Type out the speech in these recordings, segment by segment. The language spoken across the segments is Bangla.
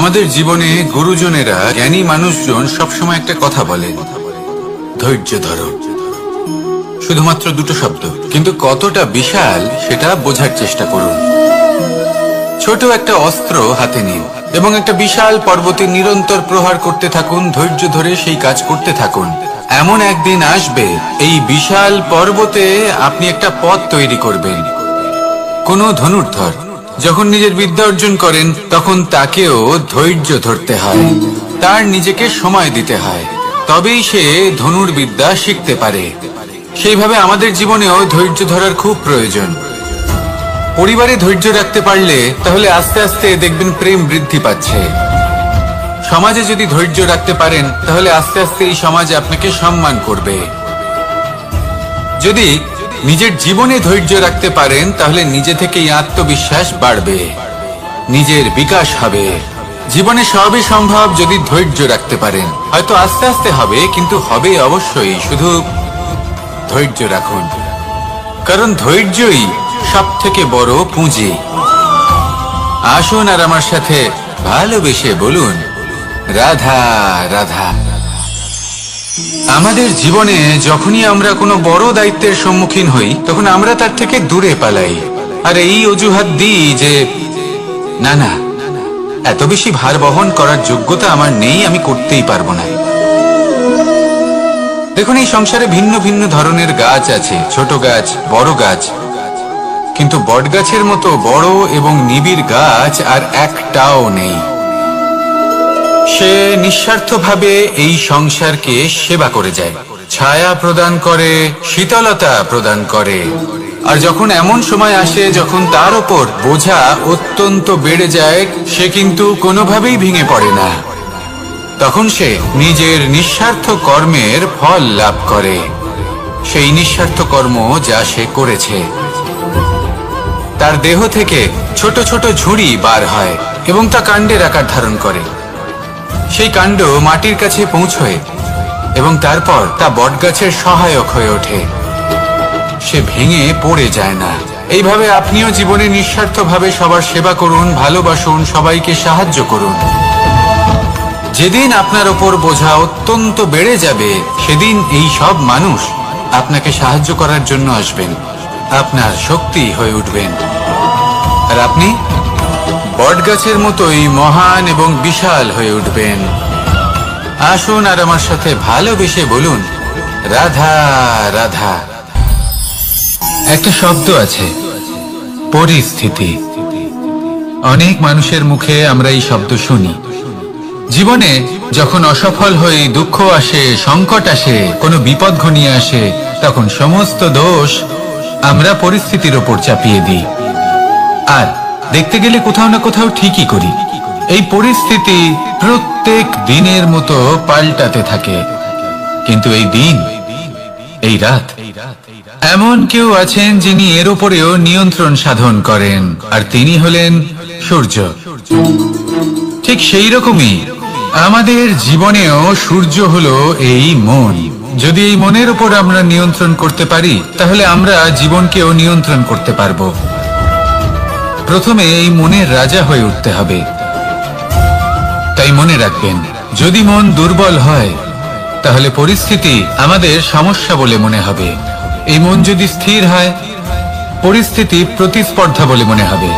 আমাদের জীবনে গুরুজনেরা, জ্ঞানী মানুষজন সবসময় একটা কথা বলেন, ধৈর্য ধরো। শুধুমাত্র দুটো শব্দ, কিন্তু কতটা বিশাল সেটা বোঝার চেষ্টা করুন। ছোট একটা অস্ত্র হাতে নিন এবং একটা বিশাল পর্বতে নিরন্তর প্রহার করতে থাকুন। ধৈর্য ধরে সেই কাজ করতে থাকুন। এমন একদিন আসবে, এই বিশাল পর্বতে আপনি একটা পথ তৈরি করবেন। কোনো ধনুর্ধর যখন নিজের বিদ্যা অর্জন করেন, তখন তাকেও ধৈর্য ধরতে হয়, তার নিজেকে সময় দিতে হয়, তবেই সে ধনুর্বিদ্যা শিখতে পারে। সেইভাবে আমাদের জীবনেও ধৈর্য ধরার খুব প্রয়োজন। পরিবারে ধৈর্য রাখতে পারলে তাহলে আস্তে আস্তে দেখবেন প্রেম বৃদ্ধি পাচ্ছে। সমাজে যদি ধৈর্য রাখতে পারেন, তাহলে আস্তে আস্তে এই সমাজ আপনাকে সম্মান করবে। যদি নিজের জীবনে ধৈর্য রাখতে পারেন, তাহলে নিজে থেকেই আত্মবিশ্বাস বাড়বে, নিজের বিকাশ হবে। জীবনে সবই সম্ভব যদি ধৈর্য রাখতে পারেন। হয়তো আস্তে আস্তে হবে, কিন্তু হবে অবশ্যই। শুধু ধৈর্য রাখুন, কারণ ধৈর্যই সব থেকে বড় পুঁজি। আসুন আর আমার সাথে ভালোবেসে বলুন, রাধা রাধা। আমাদের জীবনে যখনই আমরা কোনো বড় দায়িত্বের সম্মুখীন হই, তখন আমরা তার থেকে দূরে পালাই, আর এই অজুহাত দিই যে না না, এত বেশি ভার বহন করার যোগ্যতা আমার নেই, আমি করতেই পারবো না। দেখুন, এই সংসারে ভিন্ন ভিন্ন ধরনের গাছ আছে, ছোট গাছ, বড় গাছ, কিন্তু বট গাছের মতো বড় এবং নিবিড় গাছ আর একটাও নেই। সে নিঃস্বার্থভাবে এই সংসারকে সেবা করে যায়, ছায়া প্রদান করে, শীতলতা প্রদান করে। আর যখন এমন সময় আসে যখন তার ওপর বোঝা অত্যন্ত বেড়ে যায়, সে কিন্তু কোনোভাবেই ভেঙে পড়ে না। তখন সে নিজের নিঃস্বার্থ কর্মের ফল লাভ করে, সেই নিঃস্বার্থ কর্ম যা সে করেছে। তার দেহ থেকে ছোট ছোট ঝুড়ি বার হয় এবং তা কাণ্ডের আকার ধারণ করে। সেই কাণ্ড মাটির কাছে পৌঁছয় এবং তারপর তা বটগাছের সহায়ক হয়ে ওঠে। সে ভেঙে পড়ে যায় না। এইভাবে আপনিও জীবনে নিঃস্বার্থভাবে সবার সেবা করুন, ভালোবাসুন, সবাইকে সাহায্য করুন। যেদিন আপনার ওপর বোঝা অত্যন্ত বেড়ে যাবে, সেদিন এই সব মানুষ আপনাকে সাহায্য করার জন্য আসবেন, আপনার শক্তি হয়ে উঠবেন, আর আপনি বটগাছের মতোই মহান এবং বিশাল হয়ে উঠবেন। আসুন আর আমার সাথে ভালোবেসে বলুন, রাধা রাধা। একটা শব্দ আছে, পরিস্থিতি। অনেক মানুষের মুখে আমরা এই শব্দ শুনি। জীবনে যখন অসফল হয়ে দুঃখ আসে, সংকট আসে, কোনো বিপদ ঘনিয়ে আসে, তখন সমস্ত দোষ আমরা পরিস্থিতির ওপর চাপিয়ে দিই। আর দেখতে গেলে কোথাও না কোথাও ঠিকই করি। এই পরিস্থিতি প্রত্যেক দিনের মতো পাল্টাতে থাকে, কিন্তু এই দিন, এই রাত, এমন কেউ আছেন যিনি এর উপরেও নিয়ন্ত্রণ সাধন করেন, আর তিনি হলেন সূর্য। ঠিক সেই রকমই আমাদের জীবনেও সূর্য হলো এই মন। যদি এই মনের উপর আমরা নিয়ন্ত্রণ করতে পারি, তাহলে আমরা জীবনকেও নিয়ন্ত্রণ করতে পারবো। প্রথমে এই মনের রাজা হয়ে উঠতে হবে। তাই মনে রাখবেন, যদি মন দুর্বল হয়, তাহলে পরিস্থিতি আমাদের সমস্যা বলে মনে হবে। এই মন যদি স্থির হয়, পরিস্থিতি প্রতিস্পর্ধা বলে মনে হবে।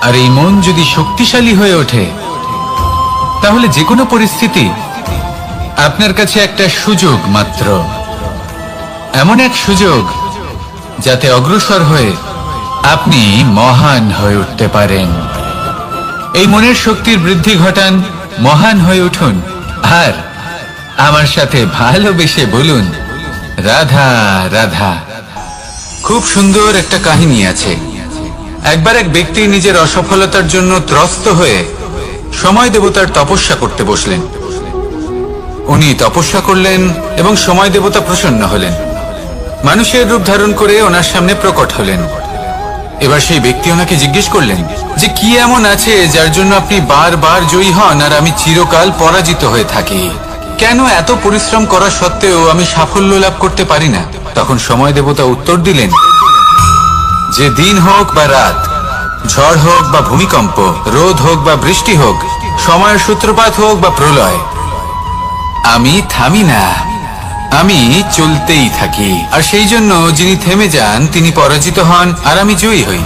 আর এই মন যদি শক্তিশালী হয়ে ওঠে, তাহলে যে কোনো পরিস্থিতি আপনার কাছে একটা সুযোগ মাত্র, এমন এক সুযোগ যাতে অগ্রসর হয়ে আপনি মহান হয়ে উঠতে পারেন। এই মনের শক্তির বৃদ্ধি ঘটান, মহান হয়ে উঠুন, আর আমার সাথে ভালোবেসে বলুন, রাধা রাধা। খুব সুন্দর একটা কাহিনী আছে। একবার এক ব্যক্তি নিজের অসফলতার জন্য ত্রস্ত হয়ে সময় দেবতার তপস্যা করতে বসলেন। উনি তপস্যা করলেন এবং সময় দেবতা প্রসন্ন হলেন, মানুষের রূপ ধারণ করে ওনার সামনে প্রকট হলেন। এবার সেই ব্যক্তি ওনাকে জিজ্ঞেস করলেন যে কি এমন আছে যার জন্য আপনি বারবার জয়ী হন আর আমি চিরকাল পরাজিত হয়ে থাকি? কেন এত পরিশ্রম করা সত্ত্বেও আমি সাফল্য লাভ করতে পারি না? তখন সময় দেবতা উত্তর দিলেন যে দিন হোক বা রাত, ঝড় হোক বা ভূমিকম্প, রোদ হোক বা বৃষ্টি হোক, সময়ের সূত্রপাত হোক বা প্রলয়, আমি থামি না, আমি চলতেই থাকি। আর সেই জন্য যিনি থেমে যান তিনি পরাজিত হন, আর আমি জয়ী হই।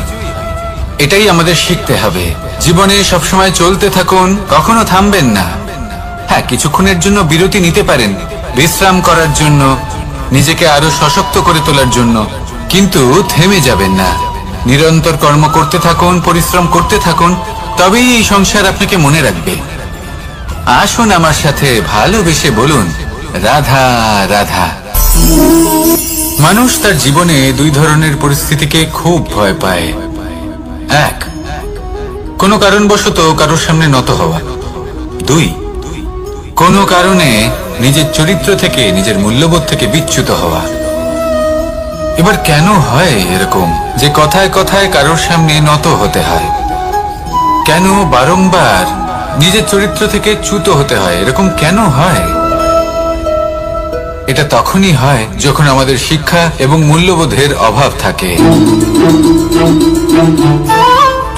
এটাই আমাদের শিখতে হবে। জীবনে সবসময় চলতে থাকুন, কখনো থামবেন না। হ্যাঁ, কিছুক্ষণের জন্য বিরতি নিতে পারেন, বিশ্রাম করার জন্য, নিজেকে আরো সশক্ত করে তোলার জন্য, কিন্তু থেমে যাবেন না। নিরন্তর কর্ম করতে থাকুন, পরিশ্রম করতে থাকুন, তবেই এই সংসার আপনাকে মনে রাখবে। আসুন আমার সাথে ভালোবেসে বলুন, রাধা রাধা। মানুষ তার জীবনে দুই ধরনের পরিস্থিতিকে খুব ভয় পায়। এক, কোনো কারণবশত কারোর সামনে নত হওয়া। দুই, কোনো কারণে নিজের চরিত্র থেকে, নিজের মূল্যবোধ থেকে বিচ্যুত হওয়া। এবার কেন হয় এরকম যে কথায় কথায় কারোর সামনে নত হতে হয়? কেন বারংবার নিজের চরিত্র থেকে চ্যুত হতে হয়? এরকম কেন হয়? এটা তখনই হয় যখন আমাদের শিক্ষা এবং মূল্যবোধের অভাব থাকে।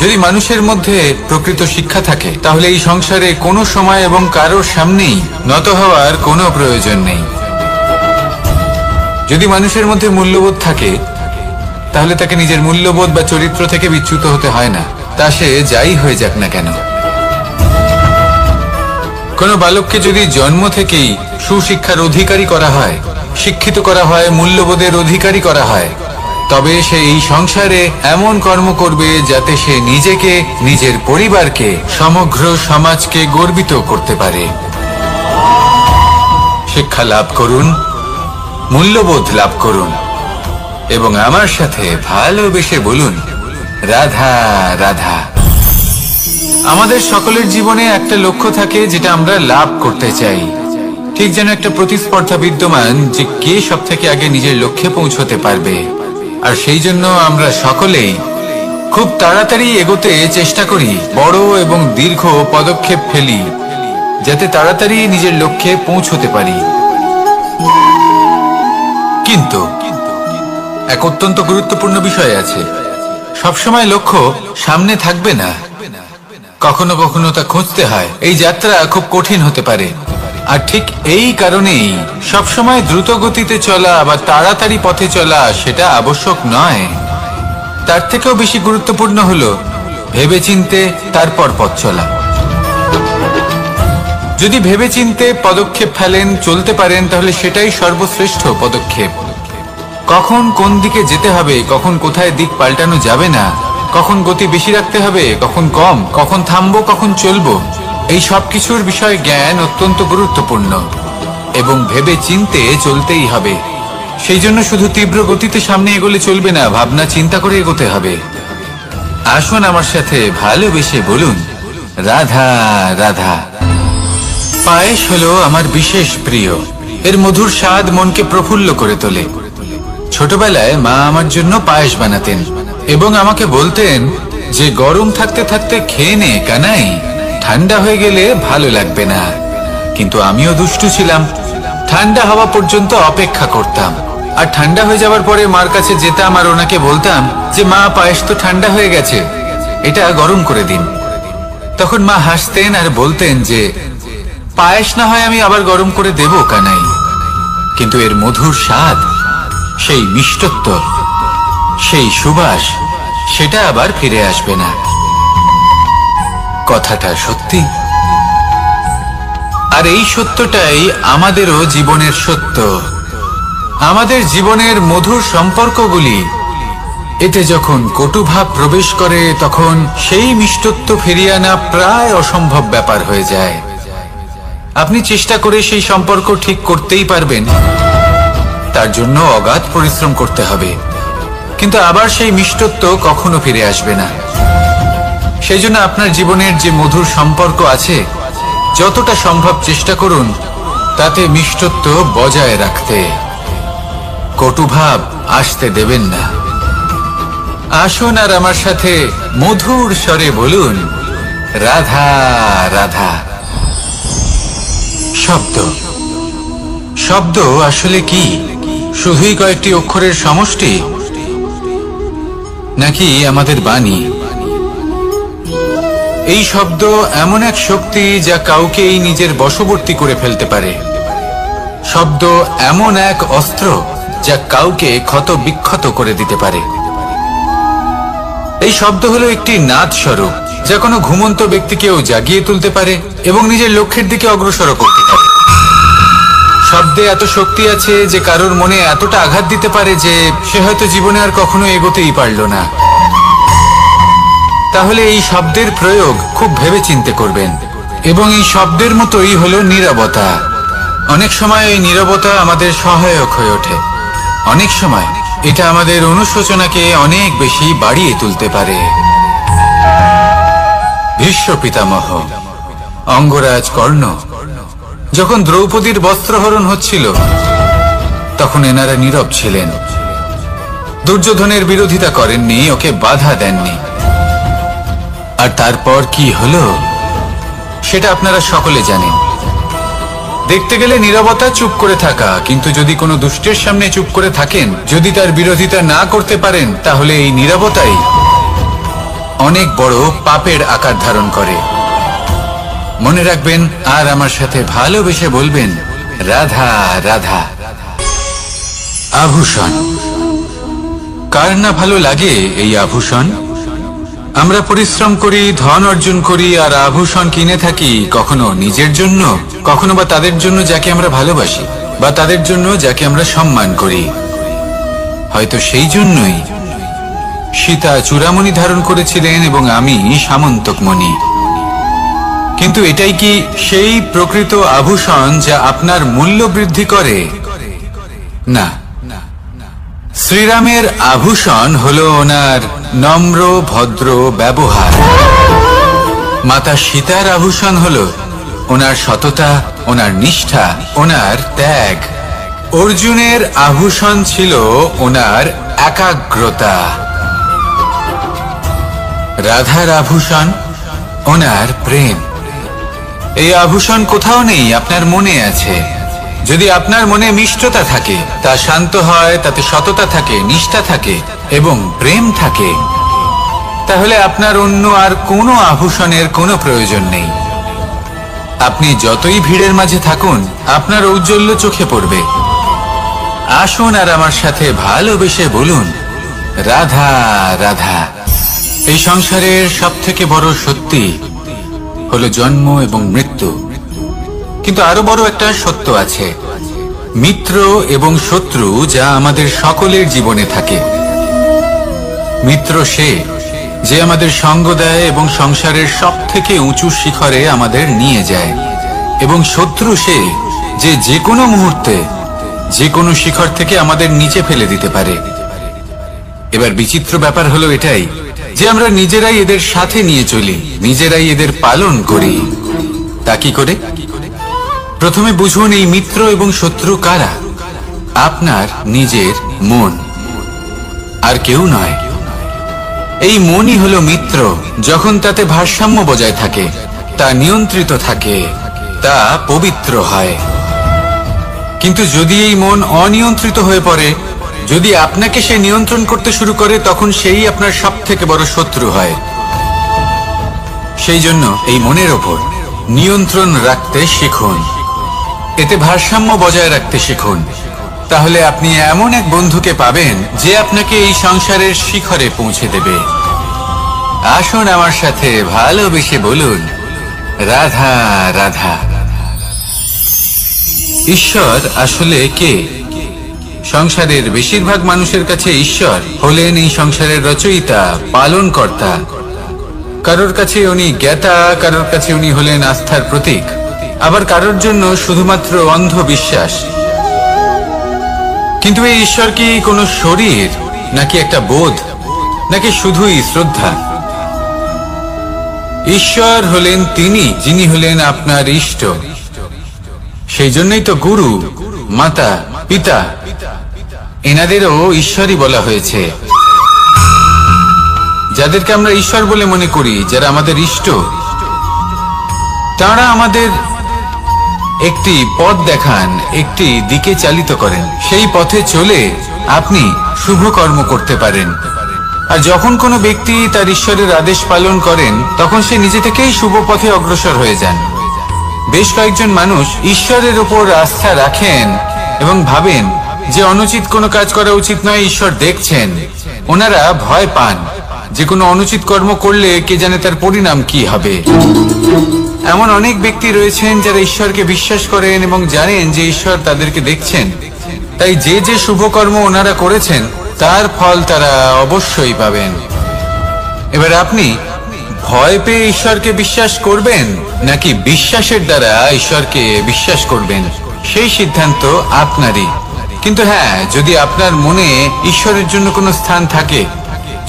যদি মানুষের মধ্যে প্রকৃত শিক্ষা থাকে, তাহলে এই সংসারে কোনো সময় এবং কারোর সামনেই নত হওয়ার কোনো প্রয়োজন নেই। যদি মানুষের মধ্যে মূল্যবোধ থাকে, তাহলে তাকে নিজের মূল্যবোধ বা চরিত্র থেকে বিচ্যুত হতে হয় না, তা সে যাই হয়ে যাক না কেন। কোনো বালককে যদি জন্ম থেকেই সুশিক্ষার অধিকারী করা হয়, শিক্ষিত করা হয়, মূল্যবোধের অধিকারী করা হয়, তবে সে এই সংসারে এমন কর্ম করবে যাতে সে নিজেকে, নিজের পরিবারকে, সমগ্র সমাজকে গর্বিত করতে পারে। শিক্ষা লাভ করুন, মূল্যবোধ লাভ করুন, এবং আমার সাথে ভালোবেসে বলুন, রাধা রাধা। আমাদের সকলের জীবনে একটা লক্ষ্য থাকে যেটা আমরা লাভ করতে চাই। ঠিক যেন একটা প্রতিস্পর্ধা বিদ্যমান যে কে সব থেকে আগে নিজের লক্ষ্যে পৌঁছতে পারবে। আর সেই জন্য আমরা সকলেই খুব তাড়াতাড়ি এগোতে চেষ্টা করি, বড় এবং দীর্ঘ পদক্ষেপ ফেলি, যাতে তাড়াতাড়ি নিজের লক্ষ্যে পৌঁছতে পারি। কিন্তু এক অত্যন্ত গুরুত্বপূর্ণ বিষয় আছে। সবসময় লক্ষ্য সামনে থাকবে না, কখনো কখনো তা খুঁজতে হয়। এই যাত্রা খুব কঠিন হতে পারে। আর ঠিক এই কারণেই সবসময় দ্রুত গতিতে চলা বা তাড়াতাড়ি পথে চলা সেটা আবশ্যক নয়। তার থেকেও বেশি গুরুত্বপূর্ণ হলো ভেবেচিন্তে তারপর পথ চলা। যদি ভেবেচিন্তে পদক্ষেপ ফেলেন, চলতে পারেন, তাহলে সেটাই সর্বশ্রেষ্ঠ পদক্ষেপ। কখন কোন দিকে যেতে হবে, কখন কোথায় দিক পাল্টানো যাবে না, কখন গতি বেশি রাখতে হবে, কখন কম, কখন থামবো, কখন চলবো, এই সব কিছুর বিষয়ে জ্ঞান অত্যন্ত গুরুত্বপূর্ণ এবং ভেবে চিন্তে চলতেই হবে। সেই জন্য শুধু তীব্র গতিতে সামনে এগোলে চলবে না, ভাবনা চিন্তা করে এগোতে হবে। আসুন আমার সাথে ভালোবেসে বলুন, রাধা রাধা। পায়েস হলো আমার বিশেষ প্রিয়। এর মধুর স্বাদ মনকে প্রফুল্ল করে তোলে। ছোটবেলায় মা আমার জন্য পায়েস বানাতেন এবং আমাকে বলতেন যে গরম থাকতে থাকতে খেয়ে নে কানাই, ঠান্ডা হয়ে গেলে ভালো লাগবে না। কিন্তু আমিও দুষ্টু ছিলাম, ঠান্ডা হওয়া পর্যন্ত অপেক্ষা করতাম, আর ঠান্ডা হয়ে যাওয়ার পরে মার কাছে যেতাম আর ওনাকে বলতাম যে মা, পায়েস তো ঠান্ডা হয়ে গেছে, এটা গরম করে দিন। তখন মা হাসতেন আর বলতেন যে পায়েস না হয় আমি আবার গরম করে দেব কানাই, কিন্তু এর মধুর স্বাদ, সেই মিষ্টত্ব, সেই সুবাস, সেটা আবার ফিরে আসবে না। কথাটা সত্যি। আর এই সত্যটাই আমাদেরও জীবনের সত্য। আমাদের জীবনের মধুর সম্পর্কগুলি, এতে যখন কটুভাব প্রবেশ করে, তখন সেই মিষ্টত্ব ফিরিয়ে আনা প্রায় অসম্ভব ব্যাপার হয়ে যায়। আপনি চেষ্টা করে সেই সম্পর্ক ঠিক করতেই পারবেন, তার জন্য অগাধ পরিশ্রম করতে হবে, কিন্তু আবার সেই মিষ্টত্ব কখনো ফিরে আসবে না। সেই জন্য আপনার জীবনের যে মধুর সম্পর্ক আছে, যতটা সম্ভব চেষ্টা করুন তাতে মিষ্টত্ব বজায় রাখতে। কটুভাব আসতে দেবেন না। আসুন আর আমার সাথে মধুর স্বরে বলুন, রাধা রাধা। শব্দ, শব্দ আসলে কি? শুধুই কয়েকটি অক্ষরের সমষ্টি, নাকি আমাদের বাণী, এই শব্দ এমন এক শক্তি যা কাউকেই নিজের বশবর্তী করে ফেলতে পারে। শব্দ এমন এক অস্ত্র যা কাউকে ক্ষত বিক্ষত করে দিতে পারে। এই শব্দ হলো একটি নাদ স্বরূপ যা কোনো ঘুমন্ত ব্যক্তিকেও জাগিয়ে তুলতে পারে এবং নিজের লক্ষ্যের দিকে অগ্রসর করতে পারে। শব্দে এত শক্তি আছে যে কারোর মনে এতটা আঘাত দিতে পারে যে সে হয়তো জীবনে আর কখনো এগোতেই পারল না। তাহলে এই শব্দের প্রয়োগ খুব ভেবেচিন্তে করবেন। এবং এই শব্দের মতোই হলো নীরবতা। অনেক সময় এই নীরবতা আমাদের সহায়ক হয়ে ওঠে। অনেক সময় এটা আমাদের অনুশোচনাকে অনেক বেশি বাড়িয়ে তুলতে পারে। ভীষ্ম পিতামহ, অঙ্গরাজ কর্ণ যখন দ্রৌপদীর বস্ত্রহরণ হচ্ছিল তখন এনারা নীরব ছিলেন। দুর্যোধনের বিরোধিতা করেননি, ওকে বাধা দেননি। আর তারপর কি হলো সেটা আপনারা সকলে জানেন। দেখতে গেলে নীরবতা চুপ করে থাকা, কিন্তু যদি কোনো দুষ্টের সামনে চুপ করে থাকেন, যদি তার বিরোধিতা না করতে পারেন, তাহলে এই নীরবতাই অনেক বড় পাপের আকার ধারণ করে। মনে রাখবেন আর আমার সাথে ভালোবেসে বলবেন, রাধা রাধা। আভূষণ। কার না ভালো লাগে এই আভূষণ? আমরা পরিশ্রম করি, ধন অর্জন করি আর আভূষণ কিনে থাকি, কখনো নিজের জন্য, কখনো বা তাদের জন্য যাকে আমরা ভালোবাসি, বা তাদের জন্য যাকে আমরা সম্মান করি। হয়তো সেই জন্যই সীতা চূড়ামণি ধারণ করেছিলেন এবং আমি সামন্তকমণি। কিন্তু এটাই কি সেই প্রকৃত আভূষণ যা আপনার মূল্য বৃদ্ধি করে? না। শ্রীরামের আভূষণ হলো ওনার নম্র ভদ্র ব্যবহার। মাতা সীতার আভূষণ হলো ওনার সততা, ওনার নিষ্ঠা, ওনার ত্যাগ। অর্জুনের আভূষণ ছিল ওনার একাগ্রতা। রাধার আভূষণ ওনার প্রেম। এই আভূষণ কোথাও নেই, আপনার মনে আছে। যদি আপনার মনে মিষ্টতা থাকে, তা শান্ত হয়, তাতে সততা থাকে, নিষ্ঠা থাকে এবং প্রেম থাকে, তাহলে আপনার অন্য আর কোনো আভূষণের কোনো প্রয়োজন নেই। আপনি যতই ভিড়ের মাঝে থাকুন, আপনার ঔজ্জ্বল্য চোখে পড়বে। আসুন আর আমার সাথে ভালোবেসে বলুন, রাধা রাধা। এই সংসারের সব থেকে বড় সত্যি হলো জন্ম এবং মৃত্যু, কিন্তু আরো বড় একটা সত্য আছে, মিত্র এবং শত্রু, যা আমাদের সকলের জীবনে থাকে। মিত্র সে যে আমাদের সঙ্গ দেয় এবং সংসারের সব থেকে উঁচু শিখরে আমাদের নিয়ে যায়, এবং শত্রু সে যে যে কোনো মুহূর্তে যে কোনো শিখর থেকে আমাদের নিচে ফেলে দিতে পারে। এবার বিচিত্র ব্যাপার হলো এটাই যে আমরা নিজেরাই এদের সাথে নিয়ে চলি, নিজেরাই এদের পালন করি। তা কি করে? প্রথমে বুঝুন এই মিত্র এবং শত্রু কারা। আপনার নিজের মন, আর কেউ নয়। এই মনই হলো মিত্র যখন তাতে ভারসাম্য বজায় থাকে, তা নিয়ন্ত্রিত থাকে, তা পবিত্র হয়। কিন্তু যদি এই মন অনিয়ন্ত্রিত হয়ে পড়ে, যদি আপনাকে সে নিয়ন্ত্রণ করতে শুরু করে, তখন সেই আপনার সব থেকে বড় শত্রু হয়। সেই জন্য এই মনের ওপর নিয়ন্ত্রণ রাখতে শিখুন, এতে ভারসাম্য বজায় রাখতে শিখুন। তাহলে আপনি এমন এক বন্ধুকে পাবেন যে আপনাকে এই সংসারের শিখরে পৌঁছে দেবে। আসুন আমার সাথে ভালোবেসে বলুন, রাধা রাধা। ঈশ্বর আসলে কে? সংসারের বেশিরভাগ মানুষের কাছে ঈশ্বর হলেন এই সংসারের রচয়িতা, পালনকর্তা। কারোর কাছে উনি জ্ঞাতা, কারোর কাছে উনি হলেন আস্থার প্রতীক, আবার কারোর জন্য শুধুমাত্র অন্ধবিশ্বাস। কিন্তু এই ঈশ্বর কি কোনো শরীর, নাকি একটা বোধ, নাকি শুধুই শ্রদ্ধা? ঈশ্বর হলেন তিনি যিনি হলেন আপনার ইষ্ট। সেই জন্যই তো গুরু, মাতা, পিতা এনাদেরও ঈশ্বরই বলা হয়েছে। যাদেরকে আমরা ঈশ্বর বলে মনে করি, যারা আমাদের ইষ্ট, তারা আমাদের একটি পথ দেখান, একটি দিকে চালিত করেন। সেই পথে চলে আপনি শুভ কর্ম করতে পারেন। আর যখন কোনো ব্যক্তি তার ঈশ্বরের আদেশ পালন করেন তখন সে নিজে থেকেই শুভ পথে অগ্রসর হয়ে যান। বেশ কয়েকজন মানুষ ঈশ্বরের ওপর আস্থা রাখেন এবং ভাবেন যে অনুচিত কোনো কাজ করা উচিত নয়, ঈশ্বর দেখছেন। ওনারা ভয় পান যে কোনো অনুচিত কর্ম করলে কে জানে তার পরিণাম কি হবে। এমন অনেক ব্যক্তি রয়েছেন যারা ঈশ্বরকে বিশ্বাস করেন এবং জানেন যে ঈশ্বর তাদেরকে দেখছেন, তাই যে যে শুভ কর্ম ওনারা করেছেন তার ফল তারা অবশ্যই পাবেন। এবার আপনি ভয় পেয়ে ঈশ্বরকে বিশ্বাস করবেন নাকি বিশ্বাসের দ্বারা ঈশ্বরকে বিশ্বাস করবেন, সেই সিদ্ধান্ত আপনারই। কিন্তু হ্যাঁ, যদি আপনার মনে ঈশ্বরের জন্য কোনো স্থান থাকে,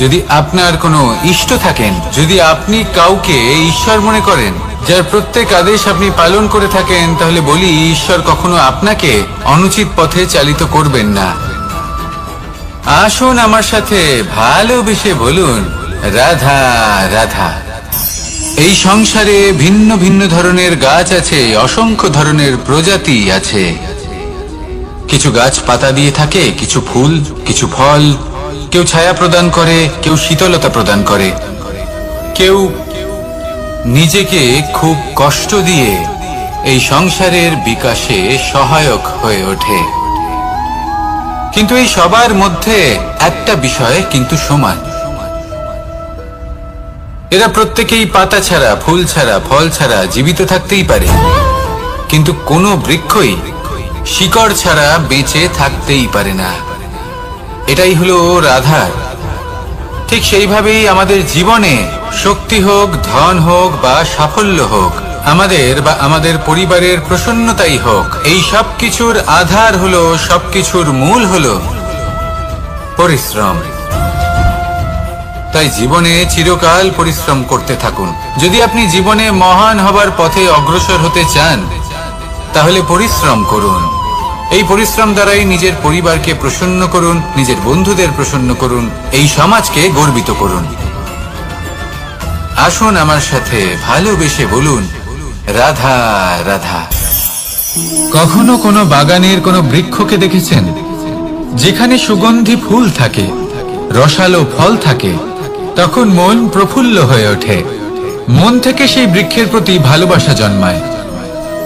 যদি আপনার কোনো ইষ্ট থাকেন, যদি আপনি কাউকে ঈশ্বর মনে করেন যার প্রত্যেক আদেশ আপনি পালন করে থাকেন, তাহলে বলি ঈশ্বর কখনো আপনাকে অনুচিত পথে চালিত করবেন না। আসুন আমার সাথে ভালোবেসে বলুন, রাধা রাধা। এই সংসারে ভিন্ন ভিন্ন ধরনের গাছ আছে, অসংখ্য ধরনের প্রজাতি আছে। কিছু গাছ পাতা দিয়ে থাকে, কিছু ফুল, কিছু ফল। কেউ ছায়া প্রদান করে, কেউ শীতলতা প্রদান করে, কেউ নিজেকে খুব কষ্ট দিয়ে এই সংসারের বিকাশে সহায়ক হয়ে ওঠে। কিন্তু এই সবার মধ্যে একটা বিষয় কিন্তু সমান, এরা প্রত্যেকেই পাতা ছাড়া, ফুল ছাড়া, ফল ছাড়া জীবিত থাকতেই পারে, কিন্তু কোনো বৃক্ষই শিকড় ছাড়া বেঁচে থাকতেই পারে না। এটাই হলো রাধার। ঠিক সেইভাবেই আমাদের জীবনে শক্তি হোক, ধন হোক বা সাফল্য হোক, আমাদের বা আমাদের পরিবারের প্রসন্নতাই হোক, এই সব কিছুর আধার হলো, সবকিছুর মূল হলো পরিশ্রম। তাই জীবনে চিরকাল পরিশ্রম করতে থাকুন। যদি আপনি জীবনে মহান হবার পথে অগ্রসর হতে চান, তাহলে পরিশ্রম করুন। এই পরিশ্রম দ্বারাই নিজের পরিবারকে প্রসন্ন করুন, নিজের বন্ধুদের প্রসন্ন করুন, এই সমাজকে গর্বিত করুন। আসুন আমার সাথে ভালোবেসে বলুন, রাধা রাধা। কখনো কোনো বাগানের কোনো বৃক্ষকে দেখেছেন যেখানে সুগন্ধি ফুল থাকে, রসালো ফল থাকে? তখন মন প্রফুল্ল হয়ে ওঠে, মন থেকে সেই বৃক্ষের প্রতি ভালোবাসা জন্মায়।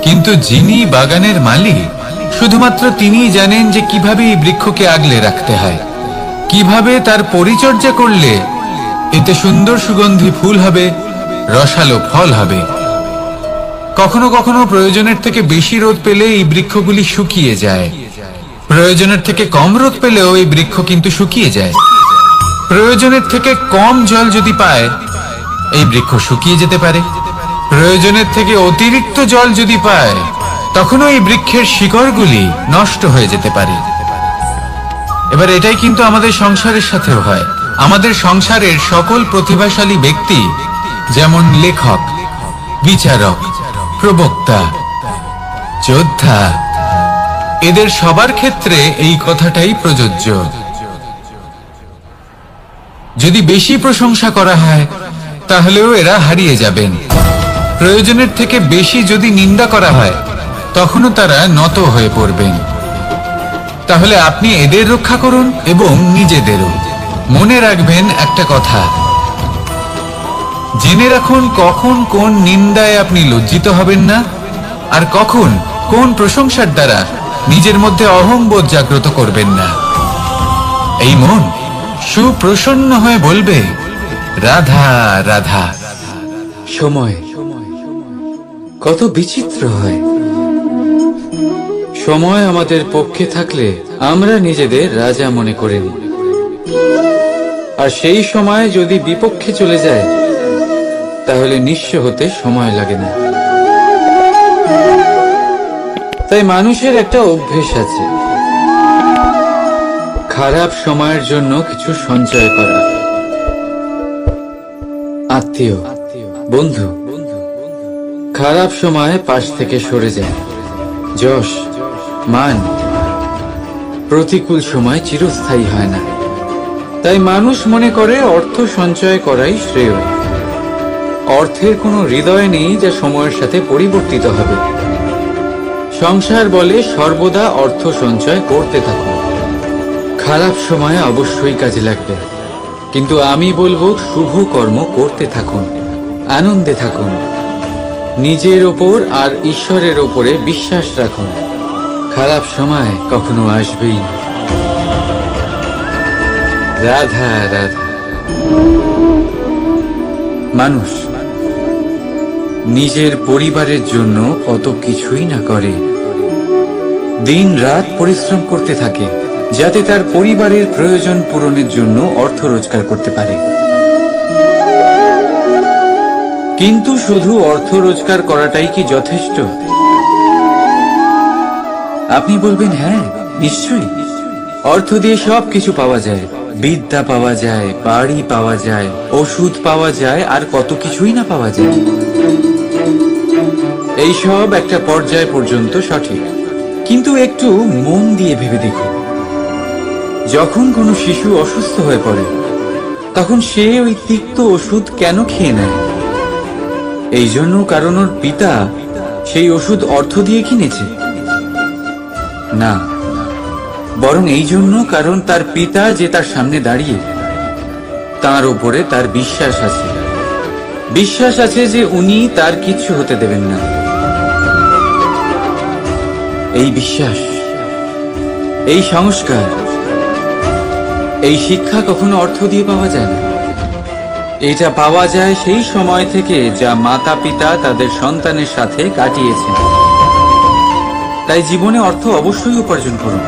কিন্তু যিনি বাগানের মালিক, শুধুমাত্র তিনিই জানেন যে কিভাবে এই বৃক্ষকে আগলে রাখতে হয়, কিভাবে তার পরিচর্যা করলে এতে সুন্দর সুগন্ধি ফুল হবে, রসালো ফল হবে। কখনো কখনো প্রয়োজনের থেকে বেশি রোদ পেলে এই বৃক্ষগুলি শুকিয়ে যায়, প্রয়োজনের থেকে কম রোদ পেলেও এই বৃক্ষ কিন্তু শুকিয়ে যায়। প্রয়োজনের থেকে কম জল যদি পায়, এই বৃক্ষ শুকিয়ে যেতে পারে। প্রয়োজনের থেকে অতিরিক্ত জল যদি পায়, তখনও এই বৃক্ষের শিকড়গুলি নষ্ট হয়ে যেতে পারে। এবার এটাই কিন্তু আমাদের সংসারের সাথেও হয়। আমাদের সংসারের সকল প্রতিভাশালী ব্যক্তি, যেমন লেখক, বিচারক, প্রবক্তা, যোদ্ধা, এদের সবার ক্ষেত্রে এই কথাটাই প্রযোজ্য। যদি বেশি প্রশংসা করা হয়, তাহলেও এরা হারিয়ে যাবেন। প্রয়োজনের থেকে বেশি যদি নিন্দা করা হয়, তখনও তারা নত হয়ে পড়বেন। তাহলে আপনি এদের রক্ষা করুন এবং নিজেদেরও। মনে রাখবেন একটা কথা, জেনে রাখুন কখন কোন নিন্দায় আপনি লজ্জিত হবেন না, আর কখন কোন প্রশংসার দ্বারা নিজের মধ্যে অহংবোধ জাগ্রত করবেন না। এই মন সুপ্রসন্ন হয়ে বলবে, রাধা রাধা। সময় কত বিচিত্র হয়। সময় আমাদের পক্ষে থাকলে আমরা নিজেদের রাজা মনে করে নিই, আর সেই সময় যদি বিপক্ষে চলে যায়, তাহলে নিঃস্ব হতে সময় লাগে না। তাই মানুষের একটা অভ্যেস আছে, খারাপ সময়ের জন্য কিছু সঞ্চয় করা। আত্মীয়, বন্ধু খারাপ সময় পাশ থেকে সরে যায়। যশ, মান প্রতিকূল সময় চিরস্থায়ী হয় না। তাই মানুষ মনে করে অর্থ সঞ্চয় করাই শ্রেয়। অর্থের কোনো হৃদয় নেই যা সময়ের সাথে পরিবর্তিত হবে। সংসার বলে সর্বদা অর্থ সঞ্চয় করতে থাকুন, খারাপ সময়ে অবশ্যই কাজে লাগবে। কিন্তু আমি বলবো শুভ কর্ম করতে থাকুন, আনন্দে থাকুন, নিজের ওপর আর ঈশ্বরের ওপরে বিশ্বাস রাখুন। খারাপ সময় কখনো আসবেই না। রাধা রাধা। মানুষ নিজের পরিবারের জন্য কত কিছুই না করে, দিন রাত পরিশ্রম করতে থাকে যাতে তার পরিবারের প্রয়োজন পূরণের জন্য অর্থ রোজগার করতে পারে। কিন্তু শুধু অর্থ রোজগার করাটাই কি যথেষ্ট? আপনি বলবেন হ্যাঁ, নিশ্চয়ই। অর্থ দিয়ে সব কিছু পাওয়া যায়, বিদ্যা পাওয়া যায়, বাড়ি পাওয়া যায়, ওষুধ পাওয়া যায়, আর কত কিছুই না পাওয়া যায়। এই সব একটা পর্যায় পর্যন্ত সঠিক, কিন্তু একটু মন দিয়ে ভেবে দেখুন, যখন কোনো শিশু অসুস্থ হয়ে পড়ে তখন সে ওই তিক্ত ওষুধ কেন খেয়ে নেয়? এই জন্য কারণ ওর পিতা সেই ওষুধ অর্থ দিয়ে কিনেছে? না, বরং এই জন্য কারণ তার পিতা যে তার সামনে দাঁড়িয়ে, তার উপরে তার বিশ্বাস আছে। বিশ্বাস আছে যে উনি তার কিচ্ছু হতে দেবেন না। এই বিশ্বাস, এই সংস্কার, এই শিক্ষা কখনো অর্থ দিয়ে পাওয়া যায় না। এটা পাওয়া যায় সেই সময় থেকে যা মাতা পিতা তাদের সন্তানের সাথে কাটিয়েছেন। তাই জীবনে অর্থ অবশ্যই উপার্জন করুন,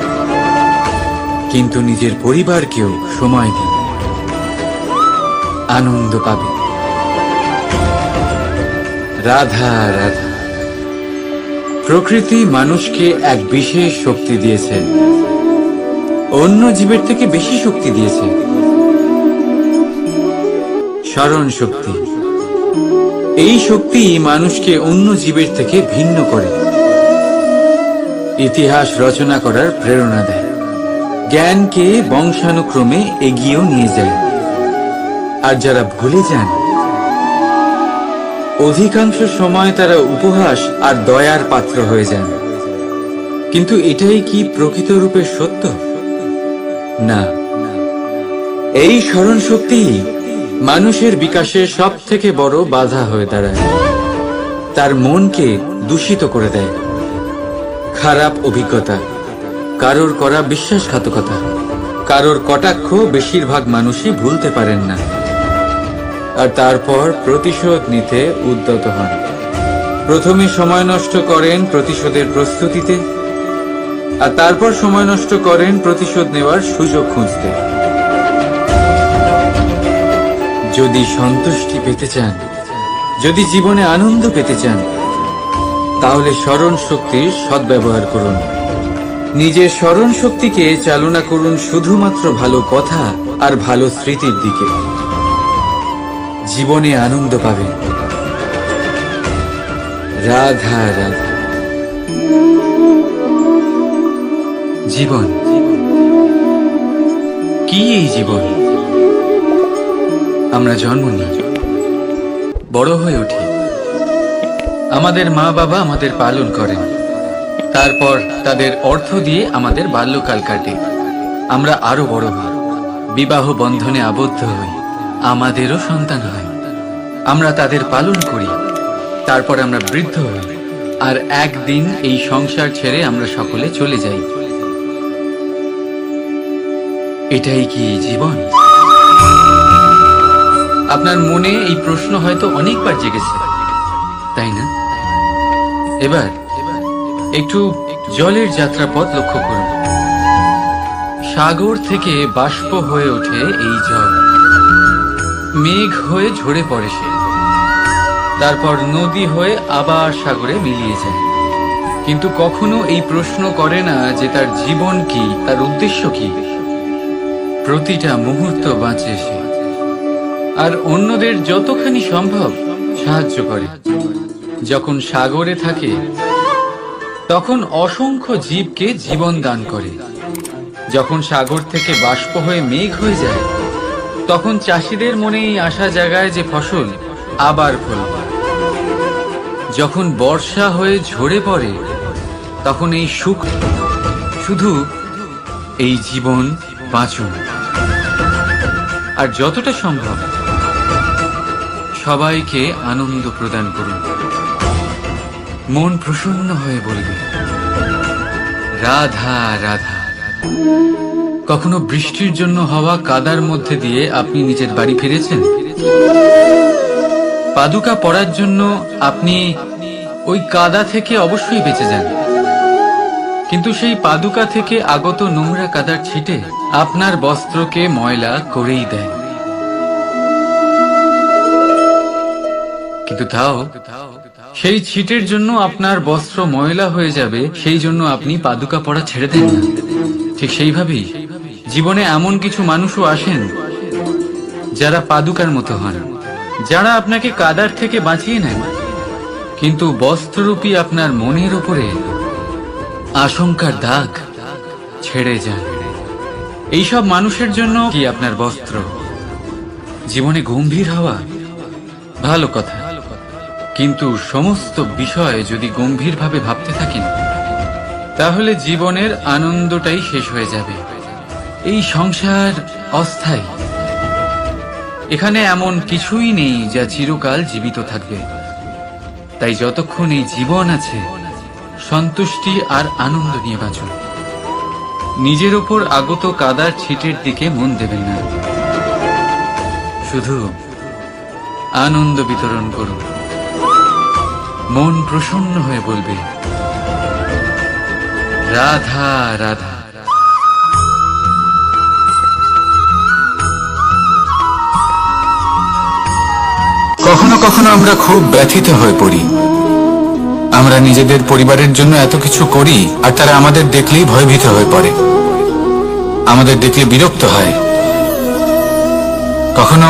কিন্তু নিজের পরিবারকেও সময় দিন, আনন্দ পাবে। রাধা রাধা। প্রকৃতি মানুষকে এক বিশেষ শক্তি দিয়েছে, অন্য জীবের থেকে বেশি শক্তি দিয়েছে। স্মরণ শক্তি। এই শক্তি মানুষকে অন্য জীবের থেকে ভিন্ন করে, ইতিহাস রচনা করার প্রেরণা দেয়, জ্ঞানকে বংশানুক্রমে এগিয়েও নিয়ে যায়। আর যারা ভুলে যান, অধিকাংশ সময় তারা উপহাস আর দয়ার পাত্র হয়ে যান। কিন্তু এটাই কি প্রকৃত রূপে সত্য? না। এই স্মরণ শক্তি মানুষের বিকাশের সব থেকে বড় বাধা হয়ে দাঁড়ায়, তার মনকে দূষিত করে দেয়। খারাপ অভিজ্ঞতা, কারোর করা বিশ্বাসঘাতকতা, কারোর কটাক্ষ বেশিরভাগ মানুষই ভুলতে পারেন না, আর তারপর প্রতিশোধ নিতে উদ্যত হন। প্রথমে সময় নষ্ট করেন প্রতিশোধের প্রস্তুতিতে, আর তারপর সময় নষ্ট করেন প্রতিশোধ নেওয়ার সুযোগ খুঁজতে। যদি সন্তুষ্টি পেতে চান, যদি জীবনে আনন্দ পেতে চান, তাহলে স্মরণ শক্তির সদ্ব্যবহার করুন। নিজের স্মরণ শক্তিকে চালনা করুন শুধুমাত্র ভালো কথা আর ভালো স্মৃতির দিকে। জীবনে আনন্দ পাবেন। রাধা রাধা। জীবন কি? এই জীবন আমরা জন্ম নিই, বড় হয়ে উঠি, আমাদের মা বাবা আমাদের পালন করেন, তারপর তাদের অর্থ দিয়ে আমাদের বাল্যকাল কাটে, আমরা আরো বড় হই, বিবাহ বন্ধনে আবদ্ধ হই, আমাদেরও সন্তান হয়, আমরা তাদের পালন করি, তারপর আমরা বৃদ্ধ হই, আর একদিন এই সংসার ছেড়ে আমরা সকলে চলে যাই। এটাই কি জীবন? আপনার মনে এই প্রশ্ন হয়তো অনেকবার জেগেছে, তাই না? এবার একটু জলের যাত্রাপথ লক্ষ্য করুন। সাগর থেকে বাষ্প হয়ে ওঠে এই জল, মেঘ হয়ে ঝরে পড়ে সে, তারপর নদী হয়ে আবার সাগরে মিলিয়ে যায়। কিন্তু কখনো এই প্রশ্ন করে না যে তার জীবন কি, তার উদ্দেশ্য কি। প্রতিটা মুহূর্ত বাঁচে সে, আর অন্যদের যতখানি সম্ভব সাহায্য করে। যখন সাগরে থাকে তখন অসংখ্য জীবকে জীবন দান করে। যখন সাগর থেকে বাষ্প হয়ে মেঘ হয়ে যায় তখন চাষিদের মনে এই আশা জাগায় যে ফসল আবার ফলবে। যখন বর্ষা হয়ে ঝরে পড়ে তখন এই সুখ, শুধু এই জীবন বাঁচুন। আর যতটা সম্ভব সবাইকে আনন্দ প্রদান করুন। মন প্রসন্ন হয়ে বলবে রাধা রাধা। কখনো বৃষ্টির জন্য হওয়া কাদার মধ্যে দিয়ে আপনি নিজের বাড়ি ফিরেছেন? পাদুকা পরার জন্য আপনি ওই কাদা থেকে অবশ্যই বেঁচে যান, কিন্তু সেই পাদুকা থেকে আগত নোংরা কাদার ছিটে আপনার বস্ত্রকে ময়লা করেই দেয়। কিন্তু তাও সেই ছিটের জন্য আপনার বস্ত্র ময়লা হয়ে যাবে, সেই জন্য আপনি পাদুকা পরা ছেড়ে দেন না। ঠিক সেইভাবেই জীবনে এমন কিছু মানুষও আসেন যারা পাদুকার মতো হন, যারা আপনাকে কাদার থেকে বাঁচিয়ে নেন, কিন্তু বস্ত্ররূপী আপনার মনের উপরে আশঙ্কার দাগ ছেড়ে যান। এইসব মানুষের জন্য কি আপনার বস্ত্র? জীবনে গম্ভীর হওয়া ভালো কথা, কিন্তু সমস্ত বিষয় যদি গম্ভীরভাবে ভাবতে থাকেন তাহলে জীবনের আনন্দটাই শেষ হয়ে যাবে। এই সংসার অস্থায়ী, এখানে এমন কিছুই নেই যা চিরকাল জীবিত থাকবে। তাই যতক্ষণ এই জীবন আছে সন্তুষ্টি আর আনন্দ নিয়ে বাঁচুন। নিজের ওপর আগত কাদার ছিটের দিকে মন দেবেন না, শুধু আনন্দ বিতরণ করুন। মন প্রসন্ন হয়ে বলবে রাধা রাধা। কখনো কখনো আমরা খুব ব্যথিত হয়ে পড়ি। আমরা নিজেদের পরিবারের জন্য এত কিছু করি আর তারা আমাদের দেখলেই ভয়ভীত হয়ে পড়ে, আমাদের দেখলে বিরক্ত হয়। কখনো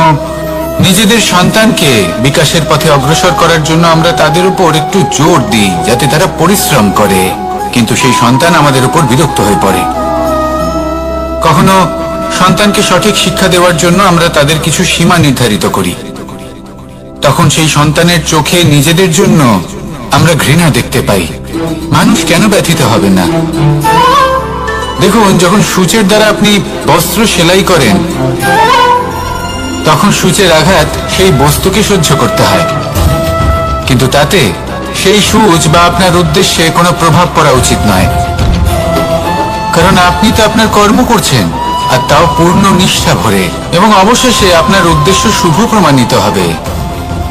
নিজেদের সন্তানকে বিকাশের পথে অগ্রসর করার জন্য আমরা তাদের উপর একটু জোর দিই যাতে তারা পরিশ্রম করে, কিন্তু সেই সন্তান আমাদের উপর বিরক্ত হয়ে পড়ে। কখনো সন্তানকে সঠিক শিক্ষা দেওয়ার জন্য আমরা তাদের কিছু সীমা নির্ধারিত করি, তখন সেই সন্তানের চোখে নিজেদের জন্য আমরা ঘৃণা দেখতে পাই। মানুষ কেন ব্যথিত হবে না? দেখুন, যখন সূচের দ্বারা আপনি বস্ত্র সেলাই করেন তখন সূচের আঘাত সেই বস্তুকে সহ্য করতে হয়, কিন্তু তাতে সেই সূচ বা আপনার উদ্দেশ্যে কোনো প্রভাব পড়া উচিত নয়, কারণ আপনি তো আপনার কর্ম করছেন, আর তাও পূর্ণ নিষ্ঠা ভরে, এবং অবশেষে আপনার উদ্দেশ্য শুভ প্রমাণিত হবে।